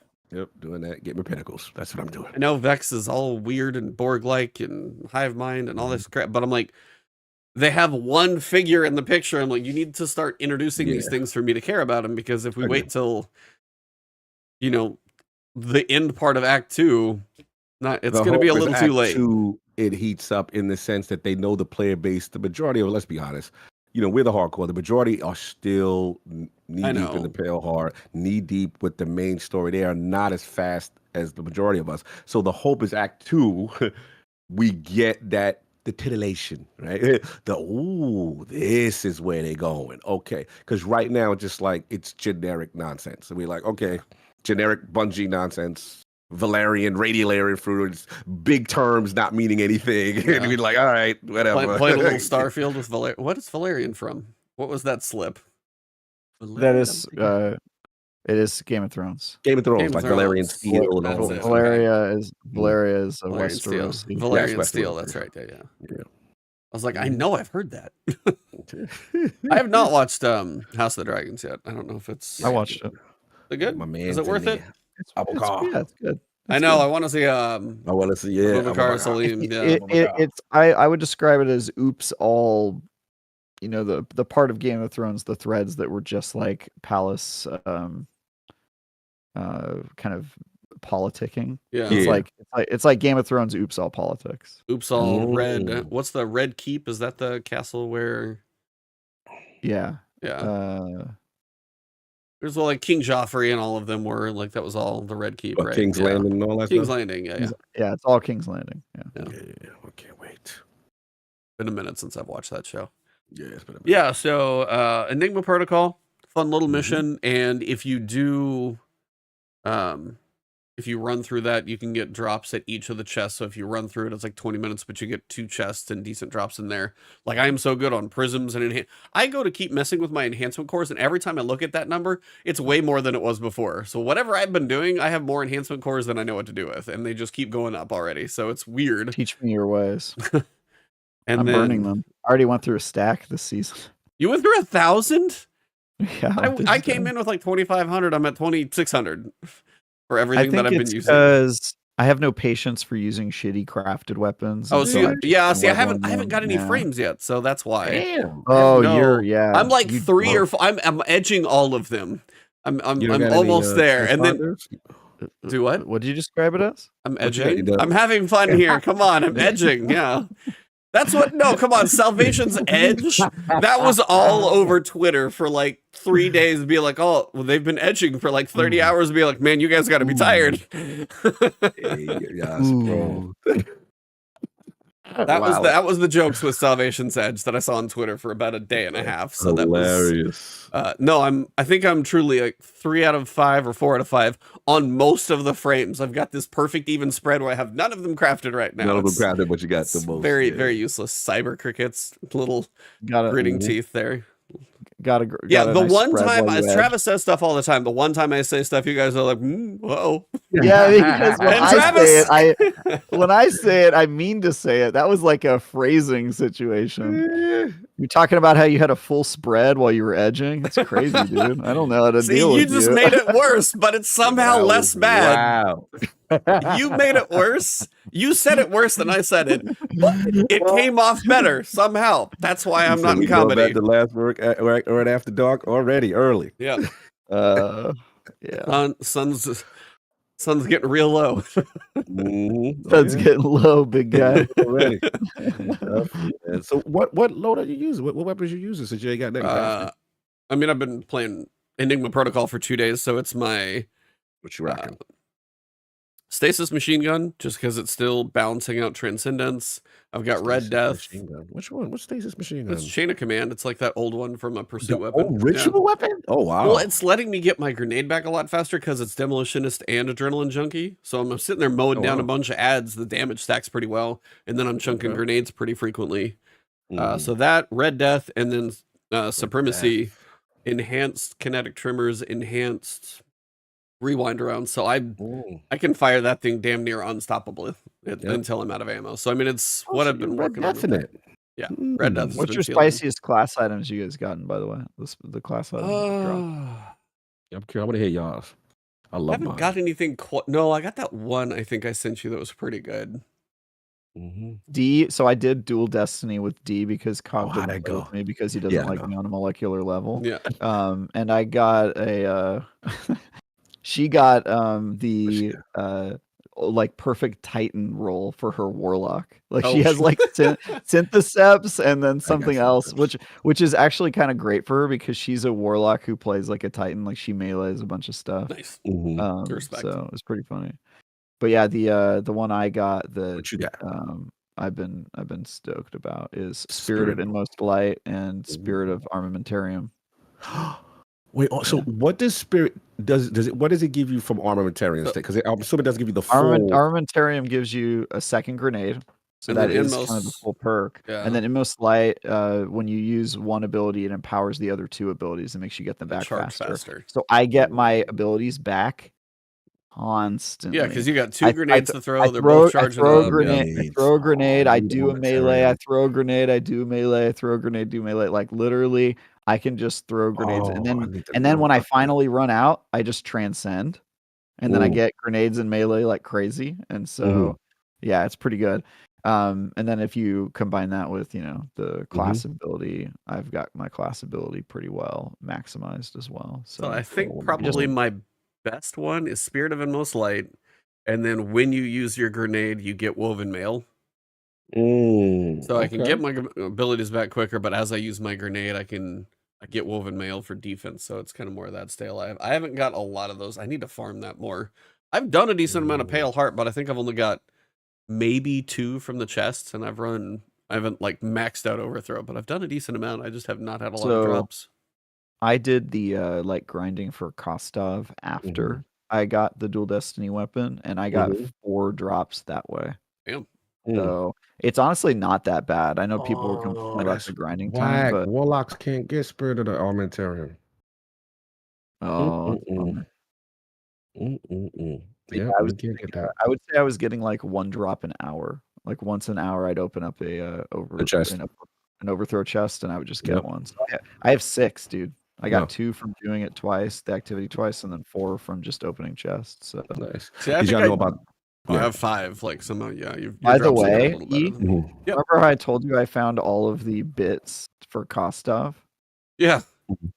doing that. Get my pinnacles. That's what I'm doing. I know Vex is all weird and Borg-like and hive mind and all this crap, but I'm like, they have one figure in the picture. I'm like, you need to start introducing these things for me to care about them, because if we wait till, the end part of Act 2, it's going to be a little too late. 2, it heats up in the sense that they know the player base. The majority of, let's be honest, we're the hardcore. The majority are still knee deep in the Pale Heart, knee deep with the main story. They are not as fast as the majority of us. So the hope is Act 2, we get that. The titillation, right? This is where they're going. Okay. Because right now, just like it's generic nonsense. And we're like, okay, generic Bungie nonsense, Valerian, Radiolarian fruits, big terms not meaning anything. Yeah. And we're like, all right, whatever. Play a little Starfield with Valerian. What is Valerian from? What was that slip? Valerian, it is Game of Thrones. Game of Thrones, like Valerian Steel. Valeria is a Westerosi. Valerian Steel, that's right. Yeah. I was like, I know I've heard that. I have not watched House of the Dragons yet. I don't know if it's... I watched it. Is it good? My man, is it worth it? It's good. I know. I want to see. I want to see. Salim. I would describe it as oops all. The part of Game of Thrones, the threads that were just like palace, kind of politicking. Yeah, it's like Game of Thrones. Oops all politics. Oops all red. What's the Red Keep? Is that the castle where? Yeah. There's like King Joffrey and all of them were like, that was all the Red Keep, right? King's Landing and all that King's stuff? Landing, yeah, it's all King's Landing. Yeah. I can't wait. Been a minute since I've watched that show. Yeah, it's been a minute. Yeah, so Enigma Protocol, fun little mission, and if you do, if you run through that, you can get drops at each of the chests. So if you run through it, it's like 20 minutes, but you get 2 chests and decent drops in there. Like, I am so good on prisms and I go to keep messing with my enhancement cores, and every time I look at that number, it's way more than it was before. So whatever I've been doing, I have more enhancement cores than I know what to do with, and they just keep going up already. So it's weird. Teach me your ways. And I'm then, burning them. I already went through a stack this season. You went through 1,000? Yeah, I came in with like 2,500. I'm at 2,600 for everything that I've been using. Because I have no patience for using shitty crafted weapons. Oh, so see, I haven't got any frames yet, so that's why. Damn. Oh, I'm like 3 or 4. I'm edging all of them. I'm almost there, and then do what? What did you describe it as? I'm edging. I'm having fun here. Come on, I'm edging. Yeah. That's what, no, come on, Salvation's Edge, that was all over Twitter for like 3 days, be like, oh, well, they've been edging for like 30 hours, be like, man, you guys gotta be tired. Yes, bro. That was the jokes with Salvation's Edge that I saw on Twitter for about a day and a half. So hilarious. That was no, I think I'm truly like 3 out of 5 or 4 out of 5 on most of the frames. I've got this perfect even spread where I have none of them crafted right now. None of them crafted, but you got the most. Very, very useless. Cyber crickets, little gritting teeth there. The nice one time, as Travis says stuff all the time, the one time I say stuff, you guys are like, whoa. Yeah, because when I say it, I mean to say it. That was like a phrasing situation. You're talking about how you had a full spread while you were edging. That's crazy, dude. I don't know how to deal with you. You just made it worse, but it's somehow less bad. Wow. You made it worse. You said it worse than I said it. It came off better somehow. That's why I'm not in comedy. Back to last work right after dark already early. Yeah. Yeah. Sun's getting real low. Sun's getting low, big guy. Already. So what load are you using? What weapons are you using since you ain't got that? I mean, I've been playing Enigma Protocol for 2 days, so it's my what you rocking? Stasis machine gun, just because it's still balancing out Transcendence. I've got Red Death. Which one? What's Stasis machine gun? It's Chain of Command. It's like that old one from a pursuit weapon. Oh, ritual weapon? Oh, wow. Well, it's letting me get my grenade back a lot faster because it's Demolitionist and Adrenaline Junkie. So I'm sitting there mowing down a bunch of ads. The damage stacks pretty well. And then I'm chunking grenades pretty frequently. So that, Red Death, and then Supremacy, enhanced kinetic trimmers, enhanced rewind around, so I can fire that thing damn near unstoppably until I'm out of ammo. So I mean, it's what I've been working on. Yeah, Red Death. What's your spiciest class items you guys gotten, by the way? The class items. I'm curious. I want to hear y'all's. I haven't got anything. No, I got that one. I think I sent you that was pretty good. D. So I did dual destiny with D because Cog didn't go with me because he doesn't like me on a molecular level. Yeah. And I got a. She got the like perfect Titan roll for her Warlock. Like she has like Syntheseps and then something else, which is actually kind of great for her because she's a Warlock who plays like a Titan. Like she melees a bunch of stuff. Nice. So it's pretty funny. But yeah, the one I got what you got? I've been stoked about is Spirit of Inmost Light and Spirit of Armamentarium. Wait, so what does Spirit what does it give you from Armamentarium? Because I'm assuming it doesn't give you the full. Armamentarium gives you a second grenade, so that is kind of the full perk. And then Inmost Light, when you use one ability, it empowers the other 2 abilities and makes you get them back faster. So I get my abilities back constantly. Yeah, because you got 2 grenades to throw. They're both charging up. I throw a grenade. I do a melee. I throw a grenade. I do melee. I throw a grenade. Do melee. Like literally. I can just throw grenades, and then when I finally run out, I just transcend, and then I get grenades and melee like crazy, and so yeah, it's pretty good. And then if you combine that with the class ability, I've got my class ability pretty well maximized as well. So I think probably my best one is Spirit of Inmost Light, and then when you use your grenade, you get Woven Mail. So I can get my abilities back quicker, but as I use my grenade, I get Woven Mail for defense, so it's kind of more of that style. I haven't got a lot of those. I need to farm that more. I've done a decent amount of Pale Heart, but I think I've only got maybe 2 from the chests, and I haven't like maxed out Overthrow, but I've done a decent amount. I just have not had a lot of drops. I did the like grinding for Kostov after I got the dual destiny weapon, and I got 4 drops that way. Damn. So it's honestly not that bad. I know people were complaining about the grinding time, but Warlocks can't get Spirit of the Armamentarium. Yeah, I would say I was getting like 1 drop an hour Like once an hour, I'd open up an overthrow chest, and I would just get one. So I have 6, dude. I got 2 from doing it twice, the activity twice, and then 4 from just opening chests. So nice. See, I think I know about. I have 5. Like somehow, you've. By the way, remember how I told you I found all of the bits for Kostov? Yeah.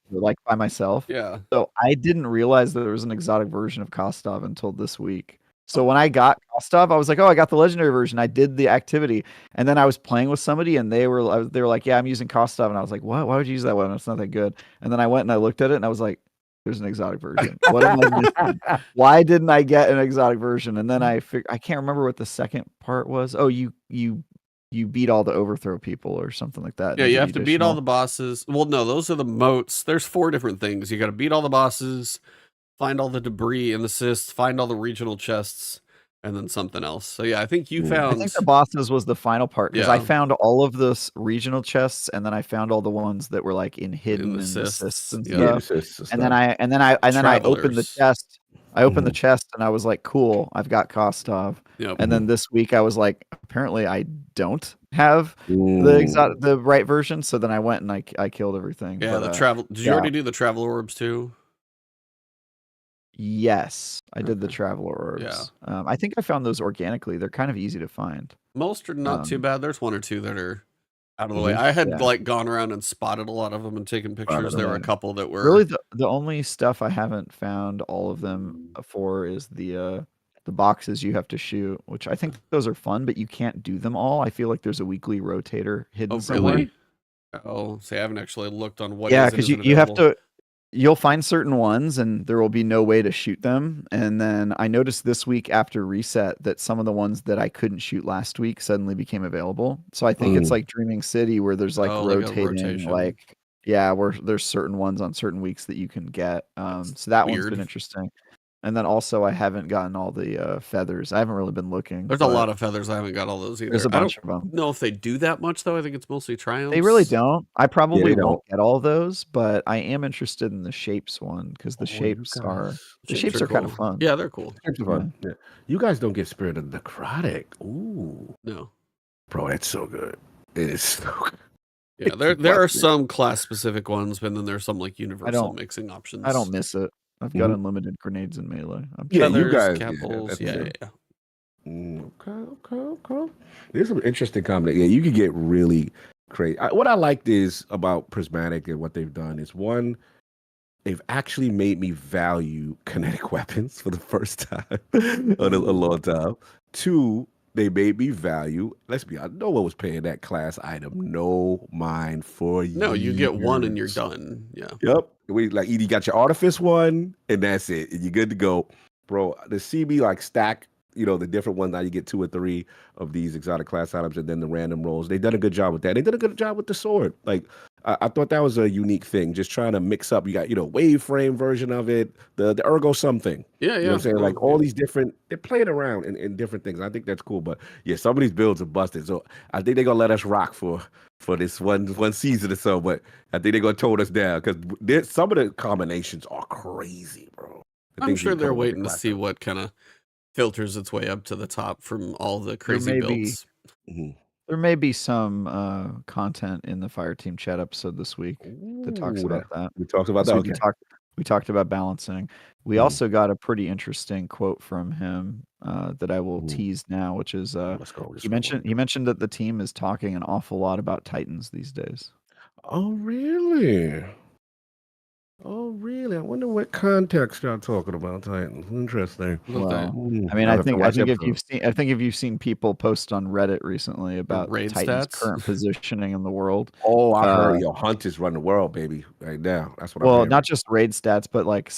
Like by myself. Yeah. So I didn't realize that there was an exotic version of Kostov until this week. So when I got Kostov, I was like, "Oh, I got the legendary version." I did the activity, and then I was playing with somebody, and they were like, "Yeah, I'm using Kostov," and I was like, "What? Why would you use that one? It's not that good." And then I went and I looked at it, and I was like, "There's an exotic version. What am I missing? Why didn't I get an exotic version?" And then I can't remember what the second part was. Oh, you beat all the overthrow people or something like that. Yeah, you have to beat all the bosses. Well, no, those are the moats. There's 4 different things. You got to beat all the bosses, find all the debris and assists, find all the regional chests, and then something else. So yeah, I think you found. I think the bosses was the final part because I found all of the regional chests, and then I found all the ones that were like in hidden and assists and stuff. And then I opened the chest. I opened the chest and I was like, "Cool, I've got Kostov." And then this week I was like, "Apparently I don't have the right version." So then I went and I killed everything. Yeah, the travel. Did you already do the travel orbs too? Yes, I did the traveler orbs. Yeah. I think I found those organically. They're kind of easy to find. Most are not too bad. There's 1 or 2 that are out of the way. I had like gone around and spotted a lot of them and taken pictures. There were a couple that were really the only stuff I haven't found all of them for is the boxes you have to shoot, which I think those are fun, but you can't do them all. I feel like there's a weekly rotator hidden somewhere. Really? Oh, see, I haven't actually looked on what. Yeah, because you have to. You'll find certain ones and there will be no way to shoot them. And then I noticed this week after reset that some of the ones that I couldn't shoot last week suddenly became available. So I think it's like Dreaming City where there's like rotating, where there's certain ones on certain weeks that you can get. So that one's been interesting. And then also I haven't gotten all the feathers. I haven't really been looking. There's a lot of feathers. I haven't got all those either. There's a bunch of them. No, if they do that much though, I think it's mostly triumphs. They really don't. I probably won't get all those, but I am interested in the shapes one because the shapes are cool. Kind of fun. Yeah, they're cool. Shapes are fun. Yeah. You guys don't get Spirit of Necrotic. Ooh. No. Bro, that's so good. It is so good. Yeah, there are some class specific ones, but then there's some like universal mixing options. I don't miss it. I've got unlimited grenades in melee. You guys, Cabals, yeah. Okay. There's some interesting combination. Yeah, you could get really crazy. What I liked is about Prismatic and what they've done is one, they've actually made me value kinetic weapons for the first time in a long time. 2, they made me value. Let's be honest, no one was paying that class item no mind for you. No, you get 1 and you're done. Yeah. Yep. You got your artifice 1 and that's it. And you're good to go. Bro, the CB like stack, the different ones. Now you get 2 or 3 of these exotic class items and then the random rolls. They've done a good job with that. They did a good job with the sword. Like I thought that was a unique thing. Just trying to mix up. You got, wave frame version of it, the ergo something. Yeah. You know what I'm saying? Like all these different, they're playing around in different things. I think that's cool. But yeah, some of these builds are busted. So I think they're gonna let us rock for this one season or so. But I think they're gonna tone us down because some of the combinations are crazy, bro. I'm sure they're waiting to see what kind of filters its way up to the top from all the crazy builds. There may be some content in the Fireteam chat episode this week that talks about that. We talked about that. Okay. We talked about balancing. We also got a pretty interesting quote from him that I will tease now, which is he mentioned that the team is talking an awful lot about Titans these days. Oh, really? Oh, really? I wonder what context y'all talking about Titans. Interesting. Well, I mean, I think if you've seen people post on Reddit recently about Titans' current positioning in the world. Oh, I heard Hunt is running the world, baby, right now. That's what I'm hearing. Not just raid stats, but like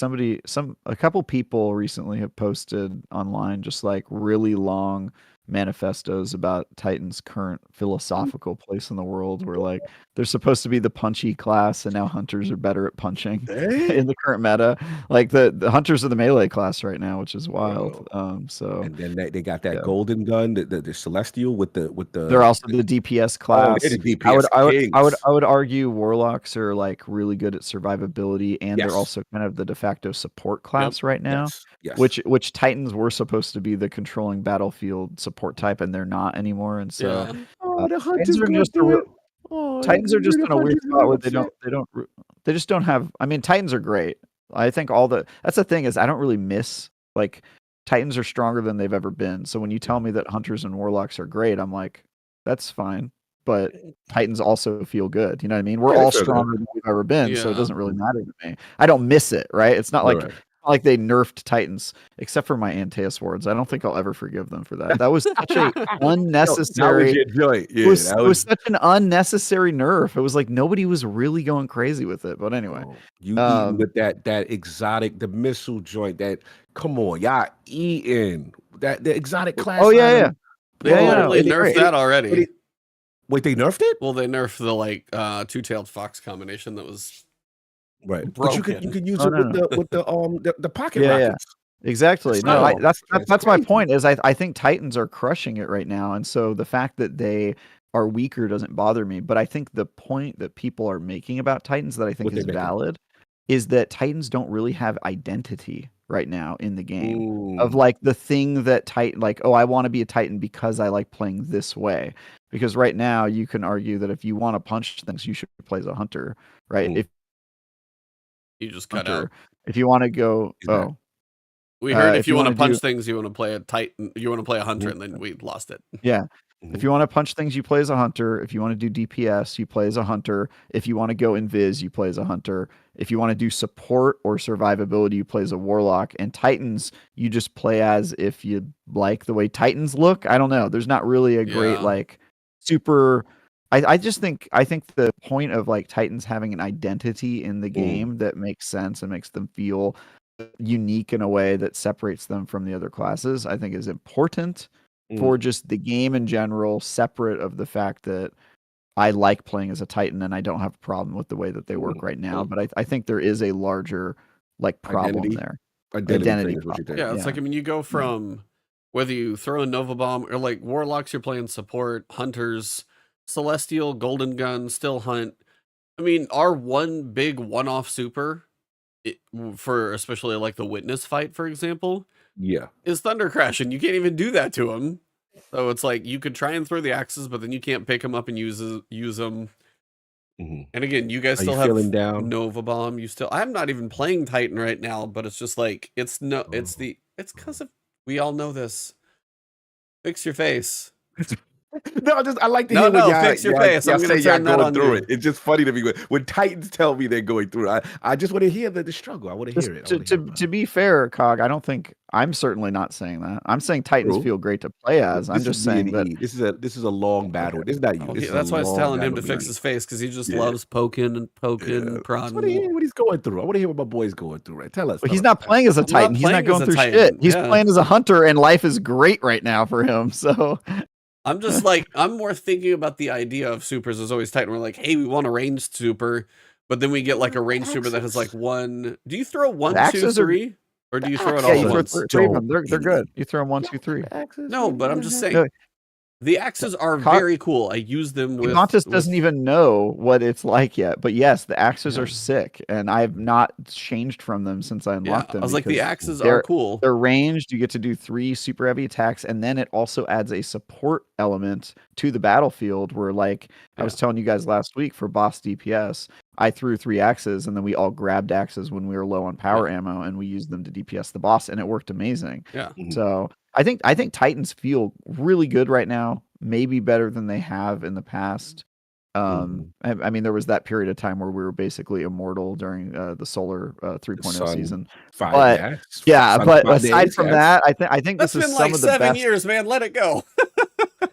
a couple people recently have posted online just like really long manifestos about Titan's current philosophical place in the world, where like they're supposed to be the punchy class and now hunters are better at punching in the current meta. Like the hunters are the melee class right now, which is wild. And then they got that golden gun, the celestial with the they're also the DPS class. I would argue warlocks are like really good at survivability, and they're also kind of the de facto support class right now. Which Titans were supposed to be the controlling battlefield support support type, and they're not anymore. And so the Titans are just Titans are just in a weird spot where they just don't have. I mean, Titans are great. I think that's the thing is I don't really miss like Titans are stronger than they've ever been. So when you tell me that Hunters and Warlocks are great, I'm like, that's fine. But Titans also feel good. You know what I mean? We're all stronger than we've ever been, so it doesn't really matter to me. I don't miss it, right? It's not like they nerfed Titans, except for my Antaeus wards. I don't think I'll ever forgive them for that. That was such a unnecessary. It was such an unnecessary nerf. It was like nobody was really going crazy with it. But anyway, you eating with that exotic, the missile joint. That come on, y'all eating that the exotic class. Oh yeah. They nerfed that already. Wait, they nerfed it? Well, they nerfed the like two-tailed fox combination that was broken. But you could use it with the pocket rockets. Yeah. Exactly. No, that's my point. Is I think Titans are crushing it right now, and so the fact that they are weaker doesn't bother me. But I think the point that people are making about Titans that I think is valid is that Titans don't really have identity right now in the game of like the thing that Titan like, oh, I want to be a Titan because I like playing this way. Because right now you can argue that if you want to punch things, you should play as a hunter, right? If you just cut out. If you want to go, we heard if you want to punch things, you want to play a Titan, you want to play a hunter, and then we lost it. Yeah. If you want to punch things, you play as a hunter. If you want to do DPS, you play as a hunter. If you want to go invis, you play as a hunter. If you want to do support or survivability, you play as a warlock. And Titans, you just play as if you like the way Titans look. I don't know. There's not really a great like super. I think the point of like Titans having an identity in the game that makes sense and makes them feel unique in a way that separates them from the other classes, I think is important for just the game in general, separate of the fact that I like playing as a Titan and I don't have a problem with the way that they work right now. But I think there is a larger like problem there. Identity problem. Yeah, it's like, I mean, you go from whether you throw a Nova Bomb or like Warlocks, you're playing support, Hunters, Celestial, Golden Gun, still hunt. I mean, our one big one-off super for especially like the Witness fight, for example, is Thunder Crash, and you can't even do that to him. So it's like you could try and throw the axes, but then you can't pick them up and use them. And again, you guys still have Nova Bomb. I'm not even playing Titan right now, but it's just like it's because of we all know this. Fix your face. No, I like to hear when y'all fix your face. I'm say y'all going through you. it. It's just funny to me when Titans tell me they're going through it. I just want to hear the struggle. I want to hear it. To be fair, Cog, I don't think I'm certainly not saying that. I'm saying Titans feel great to play as. I'm just saying that this is a long battle. This is not you. That's why I was telling him to fix his face because he just loves poking and prodding. I want to hear what he's going through. I want to hear what my boy's going through. Right? Tell us. Well, he's not playing as a Titan. He's not going through shit. He's playing as a hunter, and life is great right now for him. So. I'm just like, I'm more thinking about the idea of supers as always Titan. We're like, hey, we want a ranged super, but then we get like a ranged super that has like one. Do you throw 1, 2, 3? Or do you throw it all at once? Three of them. They're good. You throw them 1, 2, 3. No, but I'm just saying. The axes are very cool. I use them with... Ebontis doesn't even know what it's like yet. But yes, the axes are sick. And I've not changed from them since I unlocked them. I was like, the axes are cool. They're ranged. You get to do 3 super heavy attacks. And then it also adds a support element to the battlefield where, like, I was telling you guys last week for boss DPS, I threw 3 axes. And then we all grabbed axes when we were low on power ammo. And we used them to DPS the boss. And it worked amazing. Yeah. So... I think Titans feel really good right now, maybe better than they have in the past. I mean, there was that period of time where we were basically immortal during the Solar 3.0 season. But aside from that, I think that's this is been some like of the 7 best. years, man. Let it go.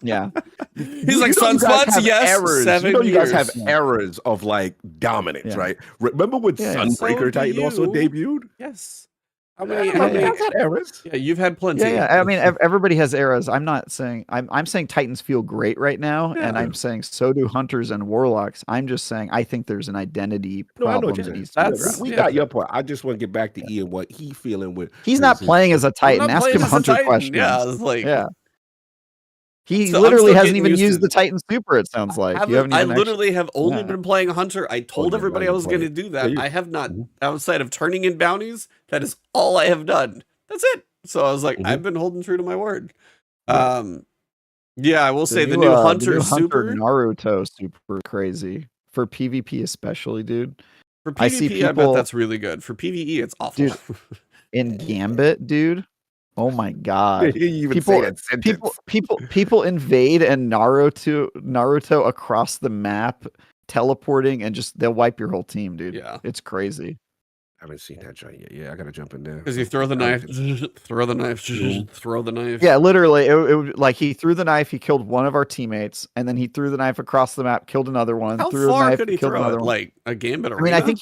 Yeah. He's like sunspots. Yes. Errors. 7 you guys have errors of like dominance, right? Remember when Sunbreaker Titan also debuted? Yes. How many errors? Yeah, you've had plenty. Yeah. I mean, everybody has eras. I'm not saying I'm saying Titans feel great right now, and I'm saying so do Hunters and Warlocks. I'm just saying I think there's an identity problem. We got your point. I just want to get back to Ian what he feeling with. He's not playing as a Titan. Ask him Hunter questions. Yeah, it's like He literally hasn't even used the Titan Super, it sounds like. I literally have only been playing Hunter. I told everybody I was going to do that. I have not, outside of turning in bounties, that is all I have done. That's it. So I was like, I've been holding true to my word. Yeah, I will say the new Hunter Super Naruto super crazy for PvP especially, dude. For PvP, I see people, I bet that's really good. For PvE, it's awful. Dude, in Gambit, dude. Oh my god! People invade and Naruto across the map, teleporting, and they'll wipe your whole team, dude. Yeah, it's crazy. I haven't seen that giant yet. Yeah, I gotta jump in there. Because you throw the knife, throw the knife, throw the knife. Yeah, literally, it like he threw the knife, he killed one of our teammates, and then he threw the knife across the map, killed another one. How threw far a knife, could he killed throw another it? one. Like a Gambit arena? I mean, I think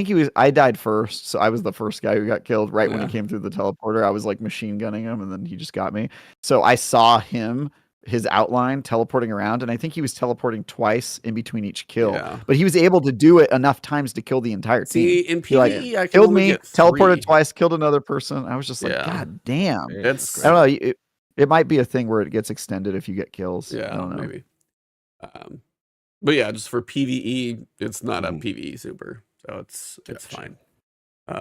he was. I died first, so I was the first guy who got killed right when he came through the teleporter. I was like machine gunning him, and then he just got me. So I saw his outline teleporting around, and I think he was teleporting twice in between each kill. Yeah. But he was able to do it enough times to kill the entire team. See, in PvE, I killed me, teleported twice, killed another person. I was just like, God damn. I don't know. It might be a thing where it gets extended if you get kills. Yeah, I don't know. Maybe. But yeah, just for PvE, it's not a PvE super, so it's fine.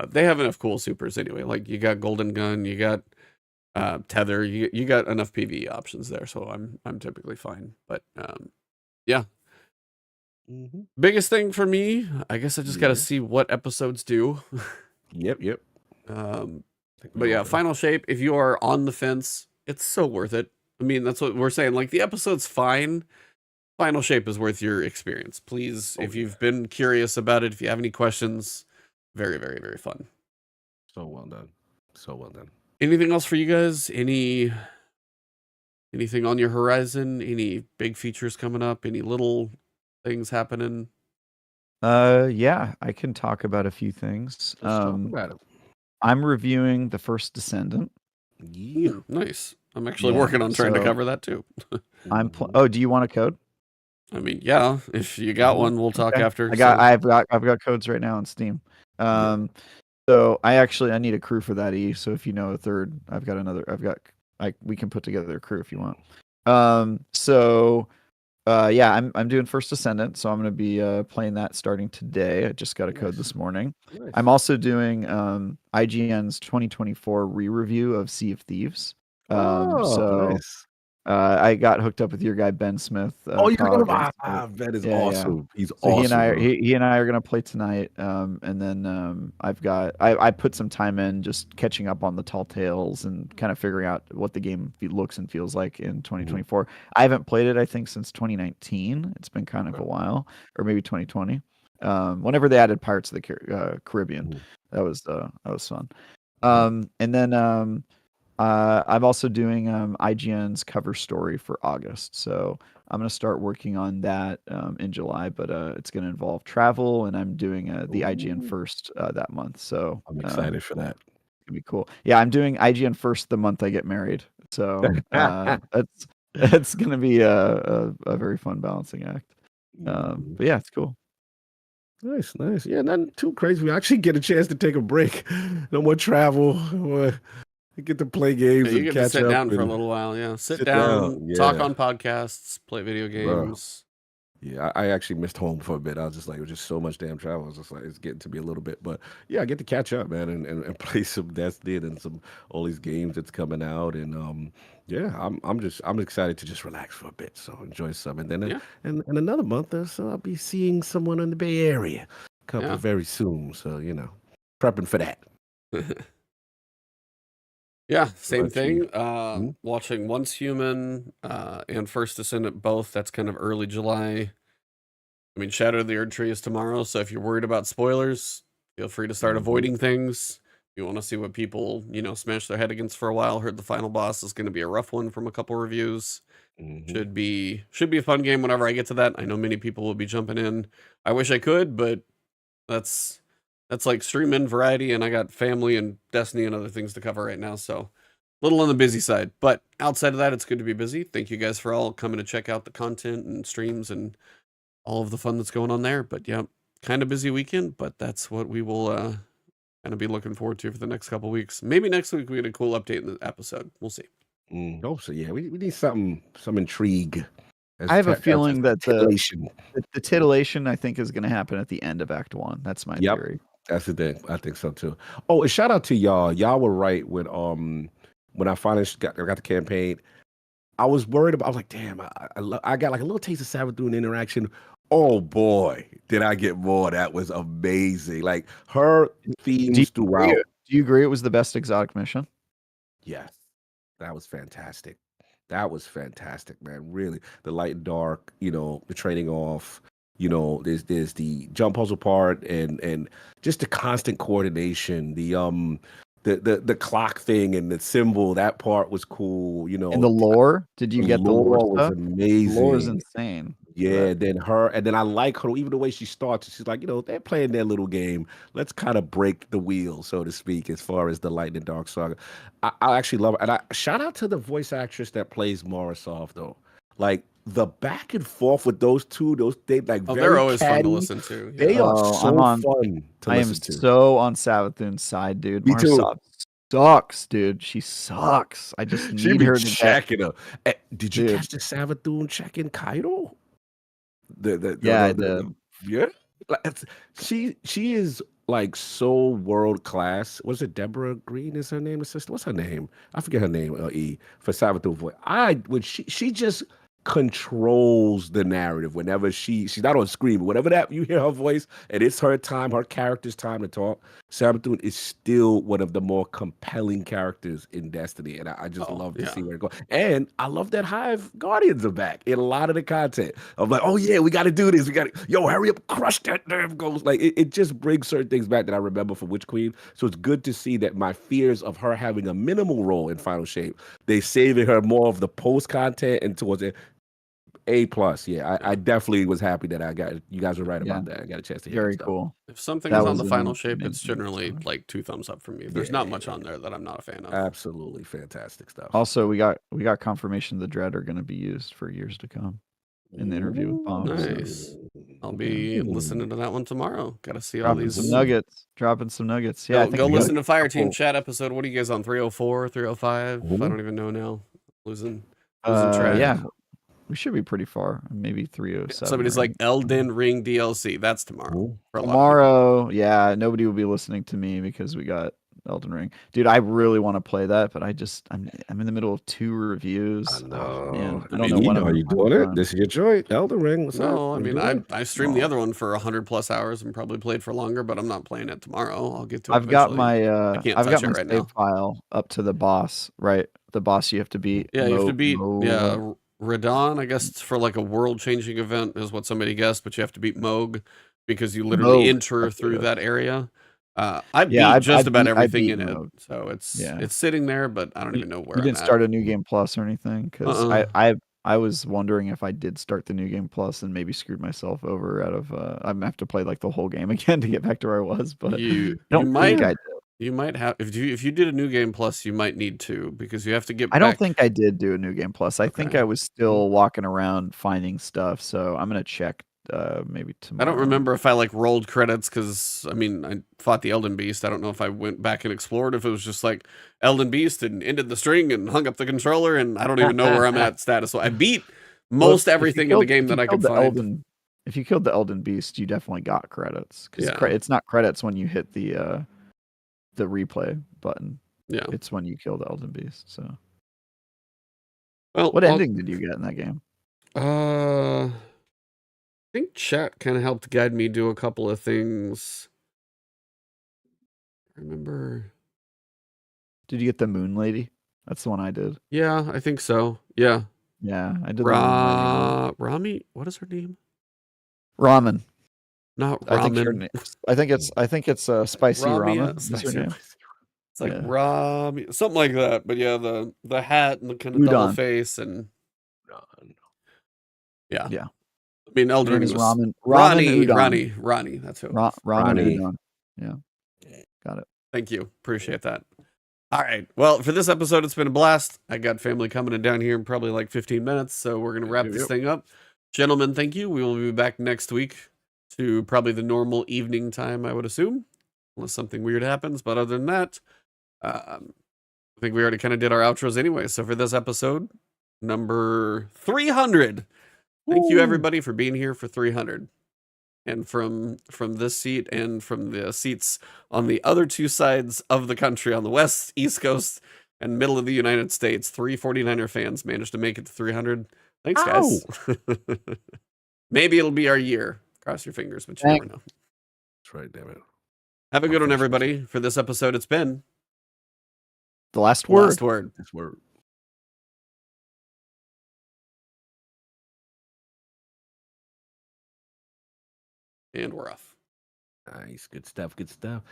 They have enough cool supers anyway. Like you got Golden Gun, you got Tether, you got enough PvE options there, so I'm typically fine. But yeah. Biggest thing for me, I guess I just got to see what episodes do. Yep. But yeah, Final Shape, if you are on the fence, it's so worth it. I mean, that's what we're saying. Like the episode's fine. Final Shape is worth your experience. Please, if you've been curious about it, if you have any questions, very, very, very fun. So well done. So well done. Anything else for you guys? Anything on your horizon? Any big features coming up? Any little things happening? Yeah, I can talk about a few things. Let's talk about it. I'm reviewing The First Descendant. Yeah, nice. I'm actually working on trying to cover that too. Oh, do you want a code? I mean, yeah, if you got one, we'll talk after. I've got codes right now on Steam. So I need a crew for that so if you know a third, we can put together a crew if you want. I'm doing First Descendant, so I'm going to be playing that starting today. I just got a code this morning. Nice. I'm also doing IGN's 2024 re-review of Sea of Thieves. Nice. I got hooked up with your guy Ben Smith. You got him! Ben is awesome. Yeah. He's awesome. He and I are gonna play tonight. And then I put some time in just catching up on the Tall Tales and kind of figuring out what the game looks and feels like in 2024. I haven't played it, I think, since 2019. It's been kind of a while, or maybe 2020. Whenever they added Pirates of the Caribbean, that was fun. And then I'm also doing IGN's cover story for August. So I'm going to start working on that in July, but it's going to involve travel, and I'm doing the IGN First that month. So I'm excited for that. It's going to be cool. Yeah, I'm doing IGN First the month I get married. So that's going to be a very fun balancing act. But yeah, it's cool. Nice. Yeah, nothing too crazy. We actually get a chance to take a break. No more travel. You get to play games and you get catch to sit up down for a little while. Yeah, sit down, talk on podcasts, play video games. Yeah, I actually missed home for a bit. I was just like, it was just so much damn travel. I was just like, it's getting to be a little bit, but yeah, I get to catch up, man, and play some Destiny and all these games that's coming out, and I'm excited to just relax for a bit, so enjoy some, and then in another month or so, I'll be seeing someone in the Bay Area, very soon. So prepping for that. Yeah, same thing. Watching Once Human and First Descendant both. That's kind of early July. I mean, Shadow of the Erdtree is tomorrow, so if you're worried about spoilers, feel free to start avoiding things. If you want to see what people, smash their head against for a while. Heard the final boss is going to be a rough one from a couple reviews. Should be a fun game whenever I get to that. I know many people will be jumping in. I wish I could, but that's like stream in variety, and I got family and Destiny and other things to cover right now, so a little on the busy side. But outside of that, it's good to be busy. Thank you guys for all coming to check out the content and streams and all of the fun that's going on there. But yeah, kind of busy weekend, but that's what we will kind of be looking forward to for the next couple weeks. Maybe next week we get a cool update in the episode. We'll see. Hope so. Yeah, we need some intrigue. I have a feeling that the titillation, I think, is going to happen at the end of Act 1. That's my theory. That's the thing. I think so too. Oh, and shout out to y'all. Y'all were right with when I finally got the campaign, I was worried about. I was like, damn, I got like a little taste of Savathun interaction. Oh boy, did I get more? That was amazing. Like her themes throughout. Do you agree it was the best exotic mission? Yes, that was fantastic. That was fantastic, man. Really, the light and dark. The trading off. There's the jump puzzle part and just the constant coordination. The clock thing and the symbol, that part was cool. And the lore. Did you get the lore was stuff? amazing. The lore is insane. Yeah, then I like her, even the way she starts. She's like, they're playing their little game. Let's kind of break the wheel, so to speak, as far as the Light and Dark saga. I actually love it. And shout out to the voice actress that plays Morrisov, though. Like the back and forth with those two, they're always fun to listen to. Yeah. They are so fun to listen to. I am so on Savathun's side, dude. Me too. Sucks, dude. She sucks. I just need her to checking her. Did you catch the Savathun checking Caiatl? Yeah. She is like so world class. Was it Deborah Green? Is her name? The sister? What's her name? I forget her name. For Savathun voice. She just controls the narrative whenever she's not on screen, but whenever that you hear her voice and it's her time, her character's time to talk, Savathun is still one of the more compelling characters in Destiny, and I just love to see where it goes. And I love that Hive Guardians are back in a lot of the content. I'm like, oh yeah, we got to do this. We got to hurry up, crush that damn ghost. Like it just brings certain things back that I remember from Witch Queen. So it's good to see that my fears of her having a minimal role in Final Shape, they saving her more of the post content and towards it. A+, yeah. I definitely was happy that you guys were right about that. I got a chance to hear Very cool. If something is on the final shape, it's generally like 2 thumbs up for me. There's not much on there that I'm not a fan of. Absolutely fantastic stuff. Also, we got confirmation the Dread are going to be used for years to come in the interview with Bob. Nice. I'll be listening to that one tomorrow. Got to see all these dropping some nuggets. Yeah, go listen to Fire Team Chat episode. What are you guys on? 304, 305? I don't even know now. Losing track. Yeah. We should be pretty far. Maybe 307. Somebody's like Elden Ring DLC. That's tomorrow. Tomorrow, yeah. Nobody will be listening to me because we got Elden Ring. Dude, I really want to play that, but I'm in the middle of 2 reviews. I know. Man, I don't know when are you doing it? This is your joint, Elden Ring. No, I mean I streamed the other one for 100+ hours and probably played for longer, but I'm not playing it tomorrow. I'll get to it. I've got my I've got my save file up to the boss, right? The boss you have to beat. Yeah, you have to beat Radon, I guess for like a world-changing event is what somebody guessed, but you have to beat Moog because you literally enter through that area. I beat just about everything in it, so it's sitting there, but I don't even know where. You didn't start a New Game Plus or anything? Because I was wondering if I did start the New Game Plus and maybe screwed myself over out of. I'm gonna have to play like the whole game again to get back to where I was, but you might. You might have if you did a New Game Plus, you might need to because you have to get. I don't think I did do a New Game Plus. I think I was still walking around finding stuff, so I'm gonna check maybe tomorrow. I don't remember if I like rolled credits because I mean I fought the Elden Beast. I don't know if I went back and explored if it was just like Elden Beast and ended the string and hung up the controller, and I don't even know where I'm at status. So I beat most everything in the game that I could find. If you killed the Elden Beast, you definitely got credits because it's not credits when you hit the replay button. Yeah, it's when you kill the Elden Beast. So, what ending did you get in that game? I think chat kind of helped guide me do a couple of things. I remember. Did you get the Moon Lady? That's the one I did. Yeah, I think so. Yeah, I did. Rami, what is her name? Ramen. Not ramen. I think it's spicy ramen. Spicy. It's like Rami, something like that. But yeah, the hat and the kind of double face and yeah. I mean, Elden Ring is Ronnie. That's who. Ronnie. Yeah, got it. Thank you. Appreciate that. All right. Well, for this episode, it's been a blast. I got family coming in down here in probably like 15 minutes, so we're gonna wrap this thing up. Gentlemen, thank you. We will be back next week to probably the normal evening time, I would assume, unless something weird happens. But other than that, I think we already kind of did our outros anyway. So for this episode, number 300, thank you everybody for being here for 300. And from this seat and from the seats on the other 2 sides of the country, on the West, East Coast, and middle of the United States, 3 49er fans managed to make it to 300. Thanks, guys. Maybe it'll be our year. Cross your fingers, but you never know. That's right, damn it. Have a good one, everybody. For this episode, it's been The Last Word. Last Word. This word. And we're off. Nice. Good stuff. Good stuff.